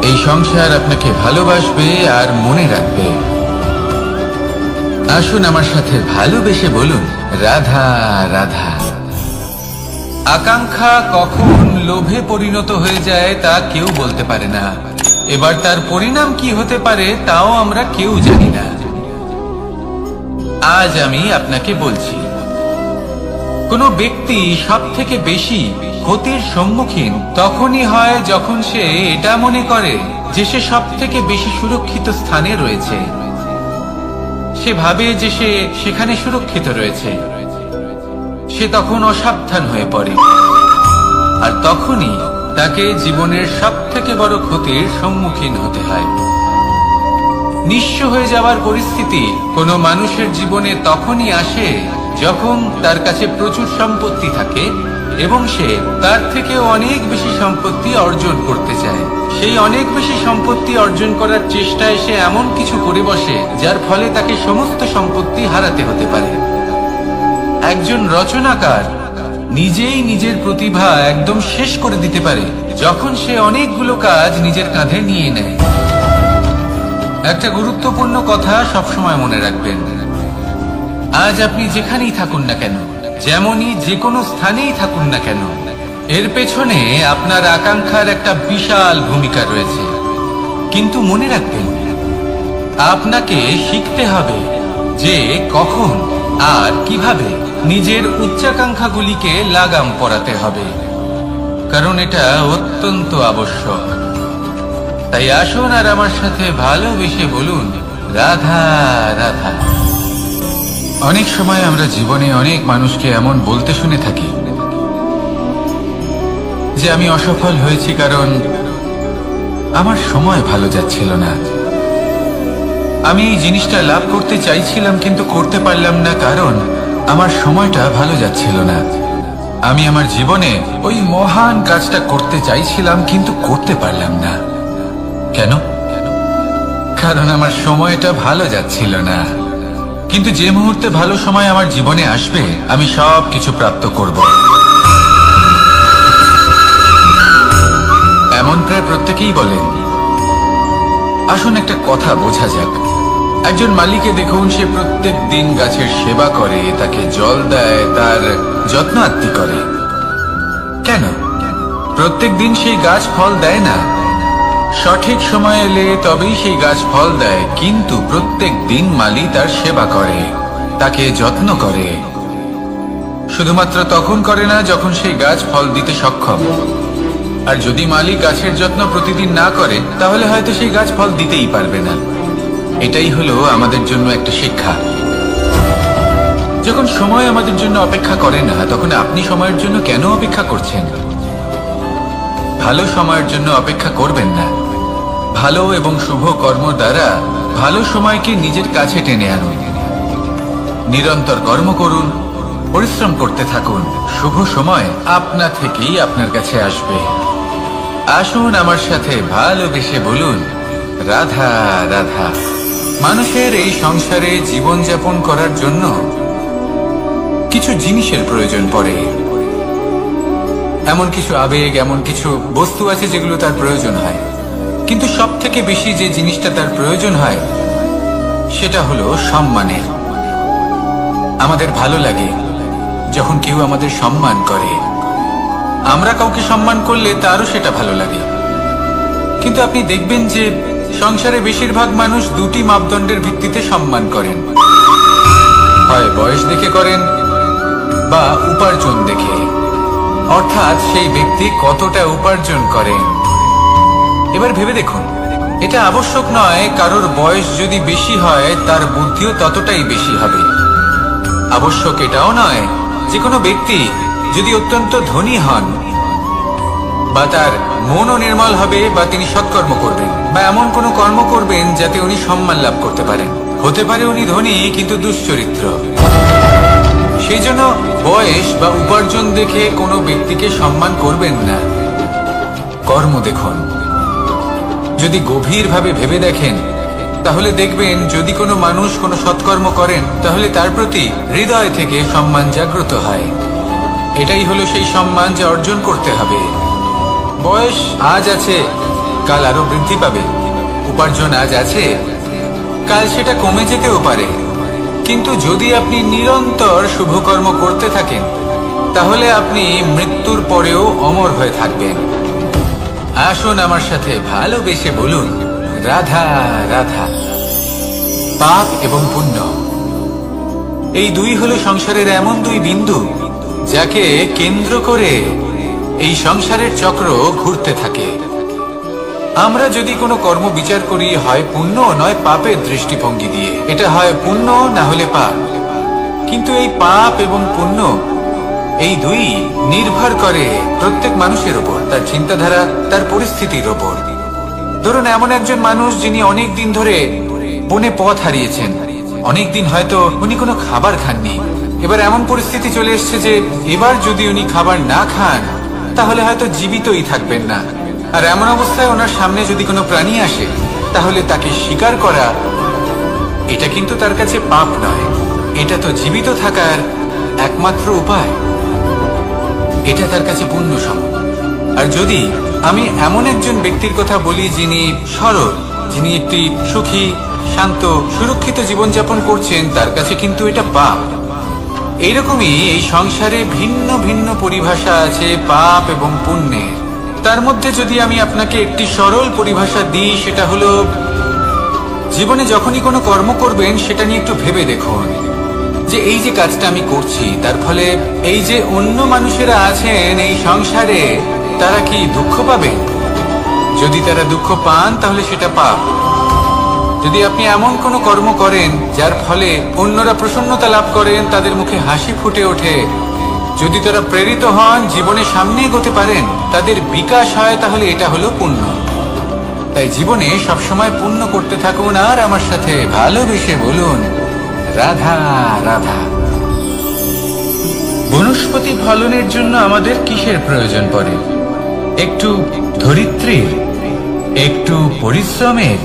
এই সংসার আপনাকে ভালোবাসবে আর মনে রাখবে। আসুন আমার সাথে ভালোবেসে বলুন, রাধা রাধা। আকাঙ্ক্ষা কখন লোভে পরিণত হয়ে যায় তা কেউ বলতে পারে না। এবার তার পরিণাম কি হতে পারে তাও আমরা কেউ জানি না। আজ আমি আপনাকে বলছি, কোনো ব্যক্তি সব থেকে বেশি ক্ষতির সম্মুখীন তখনই হয় যখন সে এটা মনে করে যে সে সব থেকে বেশি সুরক্ষিত স্থানে রয়েছে। সে ভাবে যে সে সেখানে সুরক্ষিত রয়েছে। সে তখন অসাবধান হয়ে পড়ে, আর তখনই তাকে জীবনের সব থেকে বড় ক্ষতির সম্মুখীন হতে হয়। নিঃস্ব হয়ে যাওয়ার পরিস্থিতি কোনো মানুষের জীবনে তখনই আসে যখন তার কাছে প্রচুর সম্পত্তি থাকে এবং সে তার থেকেও অনেক বেশি সম্পত্তি অর্জন করতে চায়। সেই অনেক বেশি সম্পত্তি অর্জন করার চেষ্টায় সে এমন কিছু করে বসে যার ফলে তাকে সমস্ত সম্পত্তি হারাতে হতে পারে। একজন রচনাকার নিজেই নিজের প্রতিভা একদম শেষ করে দিতে পারে যখন সে অনেকগুলো কাজ নিজের কাঁধে নিয়ে নেয়। একটা গুরুত্বপূর্ণ কথা সবসময় মনে রাখবেন, আজ আপনি যেখানেই থাকুন না কেন, যেমনই যে কোনো স্থানেই থাকুন না কেন, এর পেছনে আপনার আকাঙ্ক্ষার একটা বিশাল ভূমিকা রয়েছে। কিন্তু মনে রাখবেন, আপনাকে শিখতে হবে যে কখন আর কিভাবে নিজের উচ্চাকাঙ্ক্ষাগুলিকে লাগাম পরাতে হবে, কারণ এটা অত্যন্ত আবশ্যক। তাই আসুন আর আমার সাথে ভালোবেসে বলুন, রাধা রাধা। অনেক সময় আমরা জীবনে অনেক মানুষকে এমন বলতে শুনে থাকি যে আমি অসফল হয়েছি কারণ আমার সময় ভালো যাচ্ছিল না। আমি এই জিনিসটা লাভ করতে চাইছিলাম কিন্তু করতে পারলাম না কারণ আমার সময়টা ভালো যাচ্ছিল না। আমি আমার জীবনে ওই মহান কাজটা করতে চাইছিলাম কিন্তু করতে পারলাম না। কেন? কারণ আমার সময়টা ভালো যাচ্ছিল না। কিন্তু যে মুহূর্তে ভালো সময় আমার জীবনে আসবে আমি সব কিছু প্রাপ্ত করব। এমন প্রায় প্রত্যেকেই বলেন। আসুন একটা কথা বোঝা যাক, একজন মালিকে দেখুন, সে প্রত্যেক দিন গাছের সেবা করে, তাকে জল দেয়, তার যত্ন আত্তি করে। কেন? প্রত্যেক দিন সেই গাছ ফল দেয় না। সঠিক সময় এলে তবেই সেই গাছ ফল দেয়, কিন্তু প্রত্যেক দিন মালি তার সেবা করে, তাকে যত্ন করে। শুধুমাত্র তখন করে না যখন সেই গাছ ফল দিতে সক্ষম। আর যদি মালি গাছের যত্ন প্রতিদিন না করে তাহলে হয়তো সেই গাছ ফল দিতেই পারবে না। এটাই হলো আমাদের জন্য একটা শিক্ষা। যখন সময় আমাদের জন্য অপেক্ষা করে না তখন আপনি সময়ের জন্য কেন অপেক্ষা করছেন? ভালো সময়ের জন্য অপেক্ষা করবেন না। ভালো এবং শুভ কর্ম দ্বারা ভালো সময়কে নিজের কাছে টেনে আনুন। নিরন্তর কর্ম করুন, পরিশ্রম করতে থাকুন, শুভ সময় আপনা থেকেই আপনার কাছে আসবে। আসুন আমার সাথে ভালোবেসে বলুন, রাধা রাধা। মানুষের এই সংসারে জীবনযাপন করার জন্য কিছু জিনিসের প্রয়োজন পড়ে। এমন কিছু আবেগ, এমন কিছু বস্তু আছে যেগুলো তার প্রয়োজন হয়, কিন্তু সব থেকে বেশি যে জিনিসটা তার প্রয়োজন হয় সেটা হলো সম্মানের। আমাদের ভালো লাগে যখন কেউ আমাদের সম্মান করে। আমরা কাউকে সম্মান করলে তারও সেটা ভালো লাগে। কিন্তু আপনি দেখবেন যে সংসারে বেশিরভাগ মানুষ দুটি মাপদণ্ডের ভিত্তিতে সম্মান করেন, হয় বয়স দেখে করেন বা উপার্জন দেখে, অর্থাৎ সেই ব্যক্তি কতটা উপার্জন করেন। এবার ভেবে দেখুন, এটা আবশ্যক নয় কারোর বয়স যদি বেশি হয় তার বুদ্ধিও ততটাই বেশি হবে। আবশ্যক এটাও নয় যে কোনো ব্যক্তি যদি অত্যন্ত ধনী হন বা তার মনও নির্মল হবে বা তিনি সৎকর্ম করবেন বা এমন কোনো কর্ম করবেন যাতে উনি সম্মান লাভ করতে পারেন। হতে পারে উনি ধনী কিন্তু দুশ্চরিত্র। সেই জন্য বয়স বা উপার্জন দেখে কোনো ব্যক্তিকে সম্মান করবেন না, কর্ম দেখুন। যদি গভীরভাবে ভেবে দেখেন তাহলে দেখবেন যদি কোনো মানুষ কোনো সৎকর্ম করেন তাহলে তার প্রতি হৃদয় থেকে সম্মান জাগ্রত হয়। এটাই হলো সেই সম্মান যা অর্জন করতে হবে। বয়স আজ আছে, কাল আরো বৃদ্ধি পাবে। উপার্জন আজ আছে, কাল সেটা কমে যেতেও পারে। কিন্তু যদি আপনি নিরন্তর শুভকর্ম করতে থাকেন তাহলে আপনি মৃত্যুর পরেও অমর হয়ে থাকবেন। আসুন আমার সাথে ভালোবেসে বলুন, রাধা রাধা। পাপ এবং পুণ্য, এই দুই হলো সংসারের এমন দুই বিন্দু যাকে কেন্দ্র করে এই সংসারের চক্র ঘুরতে থাকে। আমরা যদি কোনো কর্ম বিচার করি, হয় পুণ্য নয় পাপের দৃষ্টিভঙ্গি দিয়ে, এটা হয় পুণ্য না হলে পাপ। কিন্তু এই পাপ এবং পুণ্য এই দুই নির্ভর করে প্রত্যেক মানুষের উপর, তার চিন্তাধারা, তার পরিস্থিতির উপর। ধরুন এমন একজন মানুষ যিনি অনেক দিন ধরে বনে পথ হারিয়েছেন, অনেক দিন হয়তো উনি কোনো খাবার খাননি। এবার এমন পরিস্থিতি চলে এসছে যে এবার যদি উনি খাবার না খান তাহলে হয়তো জীবিতই থাকবেন না। আর এমন অবস্থায় ওনার সামনে যদি কোনো প্রাণী আসে তাহলে তাকে শিকার করা, এটা কিন্তু তার কাছে পাপ নয়, এটা তো জীবিত থাকার একমাত্র উপায়। এটা তার কাছে পুণ্য সম। আর যদি আমি এমন একজন ব্যক্তির কথা বলি যিনি সরল, যিনি একটি সুখী, শান্ত, সুরক্ষিত জীবনযাপন করছেন, তার কাছে কিন্তু এটা পাপ। এইরকমই এই সংসারে ভিন্ন ভিন্ন পরিভাষা আছে পাপ এবং পুণ্যের। তার মধ্যে যদি আমি আপনাকে একটি সরল পরিভাষা দিই, সেটা হলো জীবনে যখনই কোনো কর্ম করবেন সেটা নিয়ে একটু ভেবে দেখুন যে এই যে কাজটা আমি করছি তার ফলে এই যে অন্য মানুষেরা আছেন এই সংসারে তারা কি দুঃখ পাবে? যদি তারা দুঃখ পান তাহলে সেটা পাপ। যদি আপনি এমন কোনো কর্ম করেন যার ফলে অন্যরা প্রসন্নতা লাভ করেন, তাদের মুখে হাসি ফুটে ওঠে, যদি তারা প্রেরিত হন, জীবনে সামনে এগোতে পারেন, তাদের বিকাশ হয়, তাহলে এটা হলো পুণ্য। তাই জীবনে সবসময় পুণ্য করতে থাকুন আর আমার সাথে ভালোবেসে বলুন, রাধা রাধা। বনস্পতি ফলনের জন্য আমাদের কিসের প্রয়োজন পড়ে? একটু ধরিত্রীর, একটু পরিশ্রমের,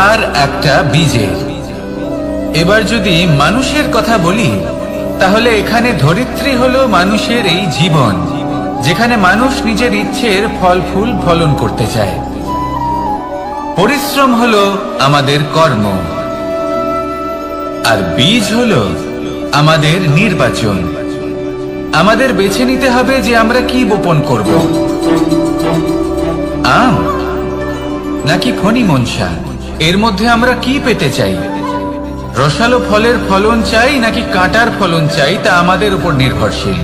আর একটা বীজের। এবার যদি মানুষের কথা বলি তাহলে এখানে ধরিত্রী হলো মানুষের এই জীবন, যেখানে মানুষ নিজের ইচ্ছের ফল ফুল ফলন করতে চায়। পরিশ্রম হলো আমাদের কর্ম, আর বীজ হলো আমাদের নির্বাচন। আমাদের বেছে নিতে হবে যে আমরা কি বপন করব, আম নাকি ফণি মনসা, এর মধ্যে আমরা কি পেতে চাই। রসালো ফলের ফলন চাই নাকি কাঁটার ফলন চাই, তা আমাদের উপর নির্ভরশীল।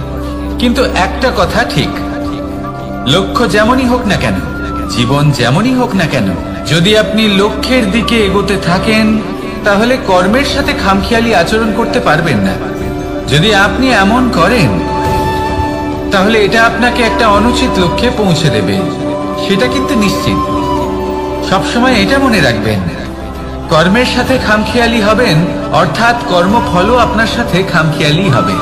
কিন্তু একটা কথা ঠিক, লক্ষ্য যেমনই হোক না কেন, জীবন যেমনই হোক না কেন, যদি আপনি লক্ষ্যের দিকে এগোতে থাকেন তাহলে কর্মের সাথে খামখেয়ালি আচরণ করতে পারবেন না। যদি আপনি এমন করেন তাহলে এটা আপনাকে একটা অনুচিত লক্ষ্যে পৌঁছে দেবে, সেটা কিন্তু নিশ্চিত। সবসময় এটা মনে রাখবেন, কর্মের সাথে খামখেয়ালি হবেন অর্থাৎ কর্মফলও আপনার সাথে খামখেয়ালি হবে।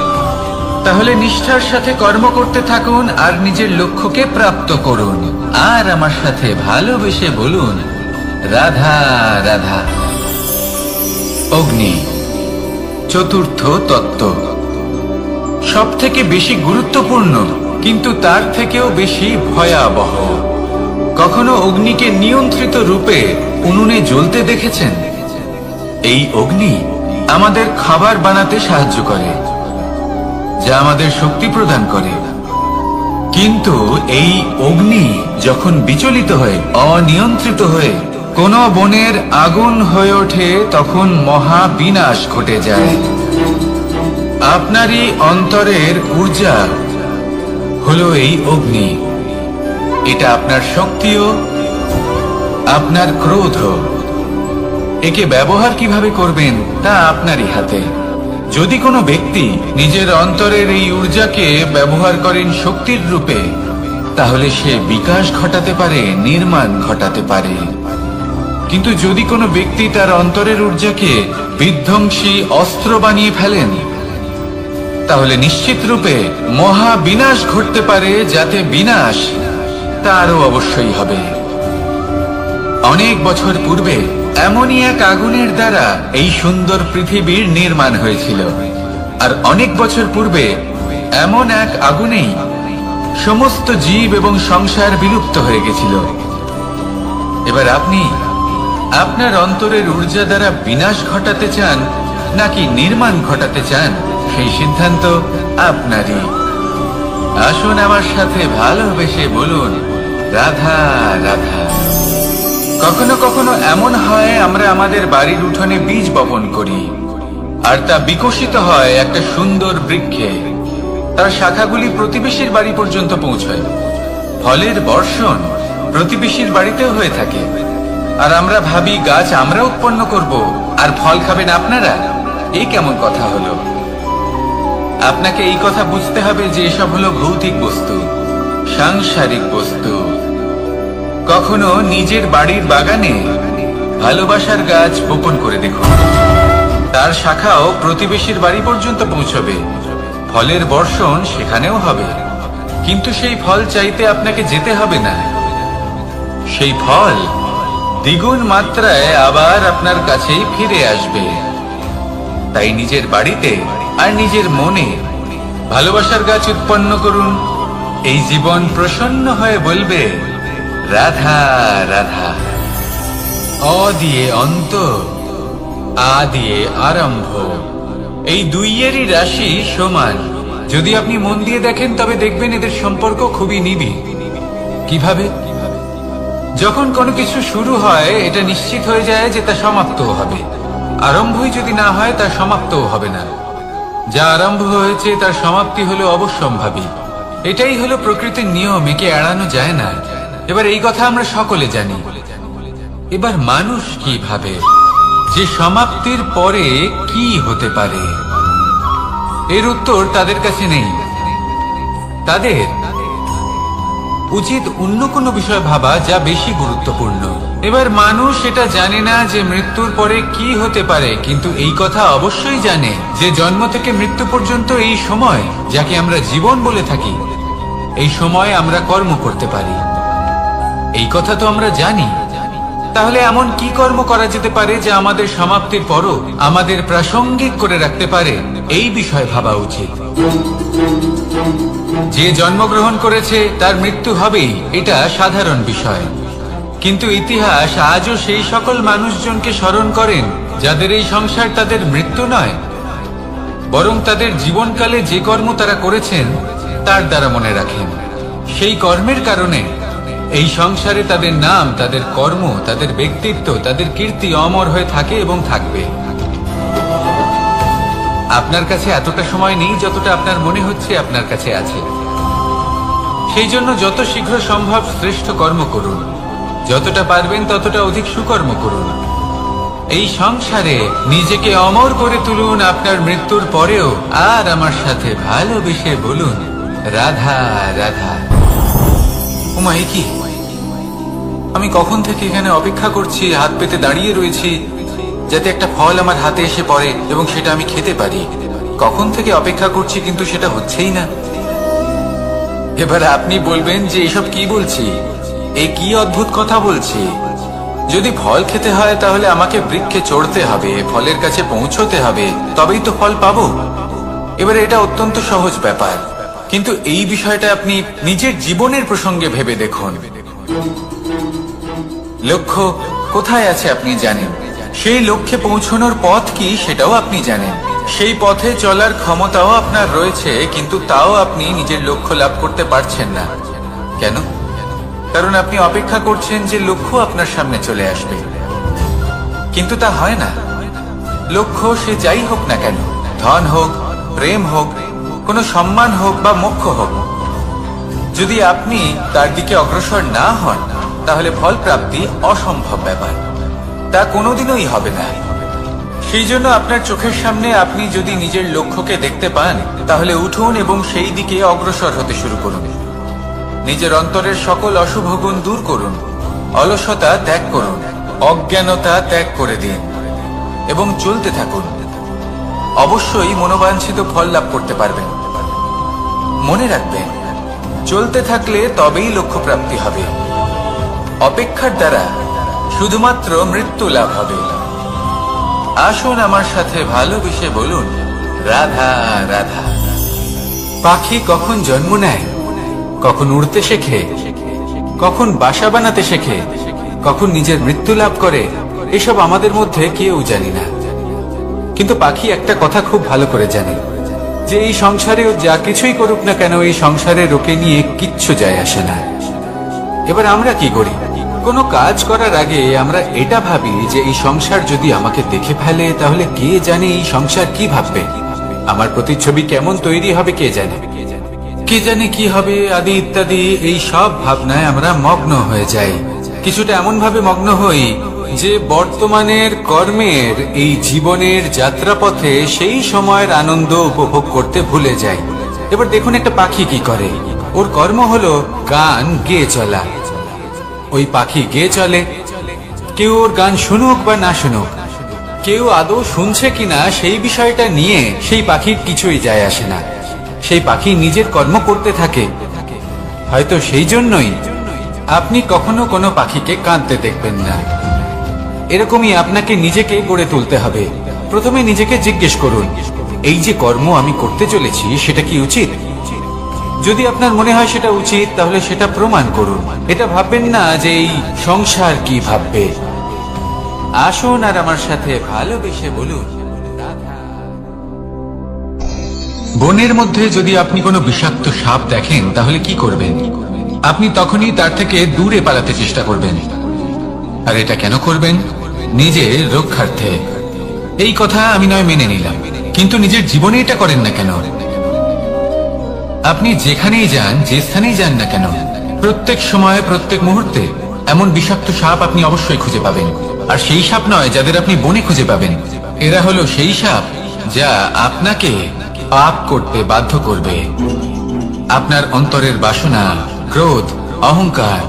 তাহলে নিষ্ঠার সাথে কর্ম করতে থাকুন আর নিজের লক্ষ্যকে প্রাপ্ত করুন। আর আমার সাথে ভালোবেসে বলুন, রাধা রাধা। অগ্নি চতুর্থ তত্ত্ব, সব থেকে বেশি গুরুত্বপূর্ণ কিন্তু তার থেকেও বেশি ভয়াবহ। কখনো অগ্নিকে নিয়ন্ত্রিত রূপে উনুনে জ্বলতে দেখেছেন? এই অগ্নি আমাদের খাবার বানাতে সাহায্য করে, যা আমাদের শক্তি প্রদান করে। কিন্তু এই অগ্নি যখন বিচলিত হয়ে, অনিয়ন্ত্রিত হয়ে কোনো বনের আগুন হয়ে ওঠে, তখন মহা বিনাশ ঘটে যায়। আপনারই অন্তরের ঊর্জা হলো এই অগ্নি। এটা আপনার শক্তিও, আপনার ক্রোধ। একে ব্যবহার কিভাবে করবেন তা আপনারই হাতে। যদি কোনো ব্যক্তি নিজের অন্তরের এই ঊর্জাকে ব্যবহার করেন শক্তির রূপে, তাহলে সে বিকাশ ঘটাতে পারে, নির্মাণ ঘটাতে পারে। কিন্তু যদি কোনো ব্যক্তি তার অন্তরের ঊর্জাকে বিধ্বংসী অস্ত্র বানিয়ে ফেলেন, তাহলে নিশ্চিত রূপে মহা বিনাশ ঘটতে পারে, যাতে বিনাশ তারও অবশ্যই হবে। অনেক বছর পূর্বে এমনই এক আগুনের দ্বারা এই সুন্দর পৃথিবীর নির্মাণ হয়েছিল। আর অনেক বছর পূর্বে এমন এক আগুনেই সমস্ত জীব এবং সংসার বিলুপ্ত হয়ে গেছিল। এবার আপনি আপনার অন্তরের ঊর্জা দ্বারা বিনাশ ঘটাতে চান নাকি নির্মাণ ঘটাতে চান, সেই সিদ্ধান্ত আপনারই। আসুন আমার সাথে ভালোবেসে বলুন, রাধা রাধা। কখনো কখনো এমন হয় আমরা আমাদের বাড়ির উঠোনে বীজ বপন করি, আর তা বিকশিত হয় একটা সুন্দর বৃক্ষে। তার শাখাগুলি প্রতিবেশীর বাড়ি পর্যন্ত পৌঁছায়। ফলের বর্ষণ প্রতিবেশীর বাড়িতেও হয়ে থাকে। আর আমরা ভাবি গাছ আমরা উৎপন্ন করব, আর ফল খাবেন আপনারা। এই কেমন কথা হলো? আপনাকে এই কথা বুঝতে হবে যে এসব হলো ভৌতিক বস্তু, সাংসারিক বস্তু। কখনো নিজের বাড়ির বাগানে ভালোবাসার গাছ বপন করে দেখুন। তার শাখাও প্রতিবেশীর বাড়ি পর্যন্ত পৌঁছবে, ফলের বর্ষণ সেখানেও হবে। কিন্তু সেই ফল চাইতে আপনাকে যেতে হবে না, সেই ফল দ্বিগুণ মাত্রায় আবার আপনার কাছেই ফিরে আসবে। তাই নিজের বাড়িতে আর নিজের মনে ভালোবাসার গাছ উৎপন্ন করুন। এই জীবন প্রসন্ন হয়ে বলবে, রাধা রাধা। অ দিয়ে অন্ত, আ দিয়ে আরম্ভ, এই দুইয়েরই রাশি সমান। যদি আপনি মন দিয়ে দেখেন তবে দেখবেন এদের সম্পর্ক খুবই নিবিড়। কিভাবে? যখন কোনো কিছু শুরু হয় এটা নিশ্চিত হয়ে যায় যে তা সমাপ্তও হবে। আরম্ভই যদি না হয় তা সমাপ্তও হবে না। যা আরম্ভ হয়েছে তার সমাপ্তি হলো অবশ্যম্ভাবী। এটাই হলো প্রকৃতির নিয়ম, একে এড়ানো যায় না। এবার এই কথা আমরা সকলে জানি। এবার মানুষ কি ভাবে যে সমাপ্তির পরে কি হতে পারে, এর উত্তর তাদের কাছে নেই। তাদের উচিত অন্য কোনো বিষয় ভাবা যা বেশি গুরুত্বপূর্ণ। এবার মানুষ এটা জানে না যে মৃত্যুর পরে কি হতে পারে, কিন্তু এই কথা অবশ্যই জানে যে জন্ম থেকে মৃত্যু পর্যন্ত এই সময়, যাকে আমরা জীবন বলে থাকি, এই সময় আমরা কর্ম করতে পারি। এই কথা তো আমরা জানি। তাহলে এমন কি কর্ম করা যেতে পারে যা আমাদের সমাপ্তির পরও আমাদের প্রাসঙ্গিক করে রাখতে পারে, এই বিষয় ভাবা উচিত। যে জন্মগ্রহণ করেছে তার মৃত্যু হবেই, এটা সাধারণ বিষয়। কিন্তু ইতিহাস আজও সেই সকল মানুষজনকে স্মরণ করেন যাদের এই সংসার তাদের মৃত্যু নয়, বরং তাদের জীবনকালে যে কর্ম তারা করেছেন তার দ্বারা মনে রাখেন। সেই কর্মের কারণে এই সংসারে তাদের নাম, তাদের কর্ম, তাদের ব্যক্তিত্ব, তাদের কীর্তি অমর হয়ে থাকে এবং থাকবে। আপনার কাছে এতটা সময় নেই যতটা আপনার মনে হচ্ছে আপনার কাছে আছে। সেই জন্য যত শীঘ্র সম্ভব শ্রেষ্ঠ কর্ম করুন, যতটা পারবেন ততটা অধিক সুকর্ম করুন। এই সংসারে নিজেকে অমর করে তুলুন আপনার মৃত্যুর পরেও। আর আমার সাথে ভালোবেসে বলুন, রাধা রাধা। ওমা, এ কি? আমি কখন থেকে এখানে অপেক্ষা করছি, হাত পেতে দাঁড়িয়ে রয়েছি যাতে একটা ফল আমার হাতে এসে পড়ে এবং সেটা আমি খেতে পারি। কখন থেকে অপেক্ষা করছি, কিন্তু সেটা হচ্ছেই না। এবার আপনি বলবেন যে এসব কি বলছি, এই কি অদ্ভুত কথা বলছি। যদি ফল খেতে হয় তাহলে আমাকে বৃক্ষে চড়তে হবে, ফলের কাছে পৌঁছতে হবে, তবেই তো ফল পাবো। এবারে এটা অত্যন্ত সহজ ব্যাপার, কিন্তু এই বিষয়টা আপনি নিজের জীবনের প্রসঙ্গে ভেবে দেখুন। লক্ষ্য কোথায় আছে আপনি জানেন, সেই লক্ষ্যে পৌঁছানোর পথ কি সেটাও আপনি জানেন, সেই পথে চলার ক্ষমতাও আপনার রয়েছে, কিন্তু তাও আপনি নিজের লক্ষ্য লাভ করতে পারছেন না। কেন? কারণ আপনি অপেক্ষা করছেন যে লক্ষ্য আপনার সামনে চলে আসবে, কিন্তু তা হয় না। লক্ষ্য সে যাই হোক না কেন, ধন হোক, প্রেম হোক, কোনো সম্মান হোক বা মোক্ষ হোক, যদি আপনি তার দিকে অগ্রসর না হন তাহলে ফল প্রাপ্তি অসম্ভব ব্যাপার, তা কোনোদিনই হবে না। সেই জন্য আপনার চোখের সামনে আপনি যদি নিজের লক্ষ্যকে দেখতে পান তাহলে উঠুন এবং সেই দিকে অগ্রসর হতে শুরু করুন। নিজের অন্তরের সকল অশুভ গুণ দূর করুন, অলসতা ত্যাগ করুন, অজ্ঞানতা ত্যাগ করে দিন এবং চলতে থাকুন। অবশ্যই মনোবাঞ্ছিত ফল লাভ করতে পারবেন। মনে রাখবেন, চলতে থাকলে তবেই লক্ষ্য প্রাপ্তি হবে। অপেক্ষার দ্বারা শুধুমাত্র মৃত্যু লাভ হবে। আসুন আমার সাথে ভালোবেসে বলুন, রাধা রাধা। পাখি কখন জন্ম নেয়, কখন উড়তে শেখে, কখন বাসা বানাতে শেখে, কখন নিজের মৃত্যু লাভ করে, এসব আমাদের মধ্যে কেউ জানি না। কিন্তু পাখি একটা কথা খুব ভালো করে জানে, যে এই সংসারে ও যা কিছুই করুক না কেন, এই সংসারের ওকে নিয়ে কিচ্ছু যায় আসে না। এবার আমরা কি করি? কোনো কাজ করার আগে আমরা এটা ভাবি যে এই সংসার যদি আমাকে দেখে ফেলে তাহলে কে জানে এই সংসার কি ভাববে, আমার প্রতিচ্ছবি কেমন তৈরি হবে কে জানে, কে জানে কি হবে আদি ইত্যাদি। এই সব ভাবনায় আমরা মগ্ন হয়ে যাই। কিছুটা এমন ভাবে মগ্ন হই যে বর্তমানের কর্মের এই জীবনের যাত্রাপথে সেই সময়ের আনন্দ উপভোগ করতে ভুলে যাই। এবার দেখুন একটা পাখি কি করে, ওর কর্ম হলো গান গেয়ে চলা। ওই পাখি গেয়ে চলে, কেউ ওর গান শুনুক বা না শুনুক, কেউ আদৌ শুনছে কিনা সেই বিষয়টা নিয়ে সেই পাখির কিছুই যায় আসে না। সেই পাখি নিজের কর্ম করতে থাকে। হয়তো সেই জন্যই আপনি কখনো কোনো পাখিকে কাঁদতে দেখবেন না। এরকমই আপনাকে নিজেকে গড়ে তুলতে হবে। প্রথমে নিজেকে জিজ্ঞেস করুন, এই যে কর্ম আমি করতে চলেছি সেটা কি উচিত? যদি আপনার মনে হয় সেটা উচিত, তাহলে সেটা প্রমাণ করুন। এটা ভাববেন না যে এই সংসার কি ভাববে। আসুন আর আমার সাথে ভালোবেসে বলুন, বনের মধ্যে যদি আপনি কোনো বিষাক্ত সাপ দেখেন তাহলে কি করবেন? আপনি তখনই তার থেকে দূরে পালাতে চেষ্টা করবেন। আর এটা কেন করবেন? নিজের রক্ষার্থে। এই কথা আমি নয় মেনে নিলাম, কিন্তু নিজের জীবনে এটা করেন না কেন? আপনি যেখানেই যান, যে স্থানেই যান না কেন, প্রত্যেক সময় প্রত্যেক মুহূর্তে এমন বিষাক্ত সাপ আপনি অবশ্যই খুঁজে পাবেন। আর সেই সাপ নয় যাদের আপনি বনে খুঁজে পাবেন, এরা হলো সেই সাপ যা আপনাকে পাপ করতে বাধ্য করবে। আপনার অন্তরের বাসনা, ক্রোধ, অহংকার,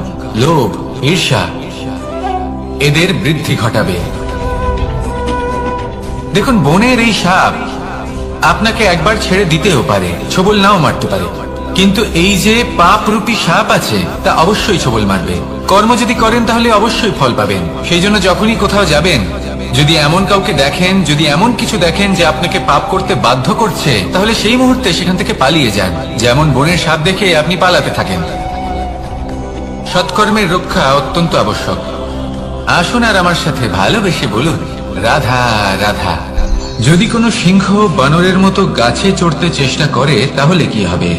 লোভ, ঈর্ষা এদের বৃদ্ধি ঘটাবে। দেখুন, বনের এই সাপ আপনাকে একবার ছেড়ে দিতেও পারে, ছোবল নাও মারতে পারে, কিন্তু এই যে পাপরূপী সাপ আছে তা অবশ্যই ছোবল মারবে। কর্ম যদি করেন তাহলে অবশ্যই ফল পাবেন। সেই জন্য যখনই কোথাও যাবেন, যদি এমন কাউকে দেখেন, যদি এমন কিছু দেখেন যে আপনাকে পাপ করতে বাধ্য করছে, তাহলে সেই মুহূর্তে সেখান থেকে পালিয়ে যান। যেমন বনের সাপ দেখে আপনি পালাতে থাকেন। সৎকর্মের রক্ষা অত্যন্ত আবশ্যক। আসুন আর আমার সাথে ভালোবেসে বলুন, রাধা রাধা। যদি কোনো সিংহ বানরের মতো গাছে চড়তে চেষ্টা করে তাহলে কি হবে?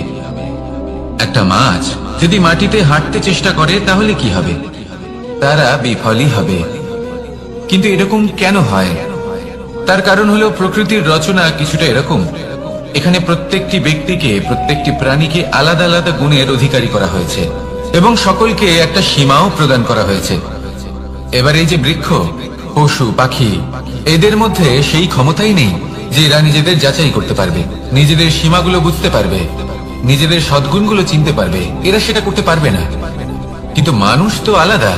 একটা মাছ যদি মাটিতে হাঁটতে চেষ্টা করে তাহলে কি হবে? তারা বিফলই হবে। কিন্তু এরকম কেন হয়? তার কারণ হলো প্রকৃতির রচনা কিছুটা এরকম। এখানে প্রত্যেকটি ব্যক্তিকে, প্রত্যেকটি প্রাণীকে আলাদা আলাদা গুণের অধিকারী করা হয়েছে এবং সকলকে একটা সীমাও প্রদান করা হয়েছে। এবার এই যে বৃক্ষ, পশু, পাখি, এদের মধ্যে সেই ক্ষমতাই নেই যে এরা নিজেদের যাচাই করতে পারবে, নিজেদের সীমাগুলো বুঝতে পারবে, নিজেদের সদ্গুণগুলো চিনতে পারবে। এরা সেটা করতে পারবে না। কিন্তু মানুষ তো আলাদা।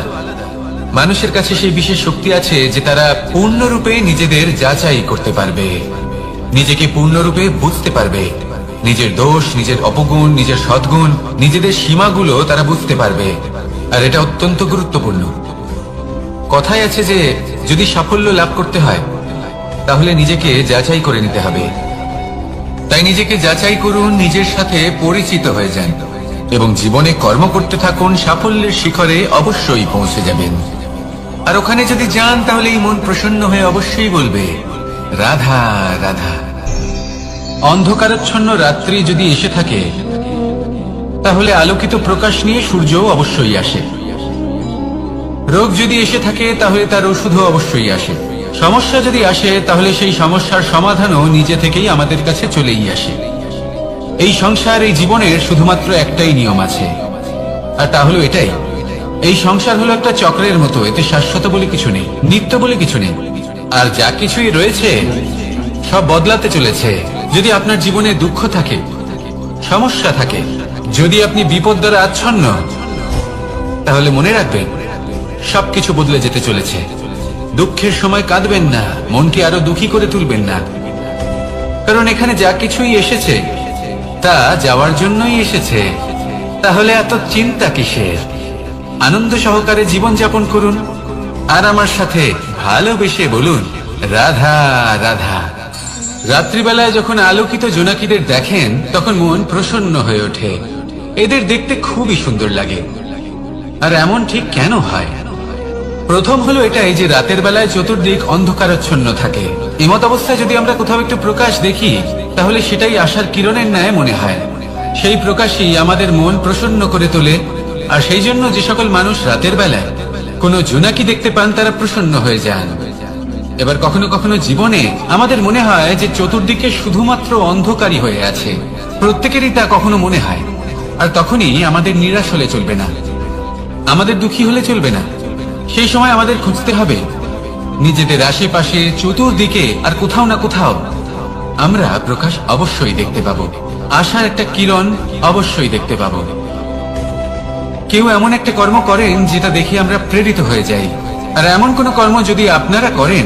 মানুষের কাছে সেই বিশেষ শক্তি আছে যে তারা পূর্ণরূপে নিজেদের যাচাই করতে পারবে, নিজেকে পূর্ণরূপে বুঝতে পারবে, নিজের দোষ, নিজের অপগুণ, নিজের সদ্গুণ, নিজেদের সীমাগুলো তারা বুঝতে পারবে। আর এটা অত্যন্ত গুরুত্বপূর্ণ। কথায় আছে যে যদি সাফল্য লাভ করতে হয় তাহলে নিজেকে যাচাই করে নিতে হবে। তাই নিজেকে যাচাই করুন, নিজের সাথে পরিচিত হয়ে যান এবং জীবনে কর্ম করতে থাকুন। সাফল্যের শিখরে অবশ্যই পৌঁছে যাবেন। আর ওখানে যদি যান তাহলে এই মন প্রসন্ন হয়ে অবশ্যই বলবে, রাধা রাধা। অন্ধকারাচ্ছন্ন রাত্রি যদি এসে থাকে তাহলে আলোকিত প্রকাশ নিয়ে সূর্যও অবশ্যই আসে। রোগ যদি এসে থাকে তাহলে তার ওষুধও অবশ্যই আসে। সমস্যা যদি আসে তাহলে সেই সমস্যার সমাধানও নিজে থেকেই আমাদের কাছে চলেই আসে। এই সংসার, এই জীবনের শুধুমাত্র একটাই নিয়ম আছে, আর তা হলো এটাই, এই সংসার হলো একটা চক্রের মতো। এতে শাশ্বত বলে কিছু নেই, নিত্য বলে কিছু নেই। আর যা কিছুই রয়েছে সব বদলাতে চলেছে। যদি আপনার জীবনে দুঃখ থাকে, সমস্যা থাকে, যদি আপনি বিপদ দ্বারা আচ্ছন্ন, তাহলে মনে রাখবেন সবকিছু বদলে যেতে চলেছে। দুঃখের সময় কাঁদবেন না, মনকে আরো দুঃখী করে তুলবেন না, কারণ এখানে যা কিছুই এসেছে তা যাওয়ার জন্যই এসেছে। তাহলে এত চিন্তা কিসের? আনন্দ সহকারে জীবন যাপন করুন, আর আমার সাথে ভালোবেসে বলুন, রাধা রাধা। রাত্রিবেলায় যখন আলোকিত জোনাকিদের দেখেন তখন মন প্রসন্ন হয়ে ওঠে। এদের দেখতে খুবই সুন্দর লাগে। আর এমন ঠিক কেন হয়? প্রথম হলো এটাই যে রাতের বেলায় চতুর্দিক অন্ধকারাচ্ছন্ন থাকে। এমত অবস্থায় যদি আমরা কোথাও একটু প্রকাশ দেখি তাহলে সেটাই আশার কিরণের ন্যায় মনে হয়। সেই প্রকাশই আমাদের মন প্রসন্ন করে তোলে। আর সেই জন্য যে সকল মানুষ রাতের বেলায় কোনো জোনাকি দেখতে পান তারা প্রসন্ন হয়ে যান। এবার কখনো কখনো জীবনে আমাদের মনে হয় যে চতুর্দিকে শুধুমাত্র অন্ধকারই হয়ে আছে। প্রত্যেকেরই তা কখনো মনে হয়। আর তখনই আমাদের নিরাশ হলে চলবে না, আমাদের দুঃখী হলে চলবে না। সেই সময় আমাদের খুঁজতে হবে নিজেদের আশেপাশে, চতুর্দিকে আর কোথাও না কোথাও আমরা প্রকাশ অবশ্যই দেখতে পাবো। আশার একটা কিরণ অবশ্যই দেখতে পাবো। কেউ এমন একটা কর্ম করেন যেটা দেখে আমরা প্রেরিত হয়ে যাই। আর এমন কোন কর্ম যদি আপনারা করেন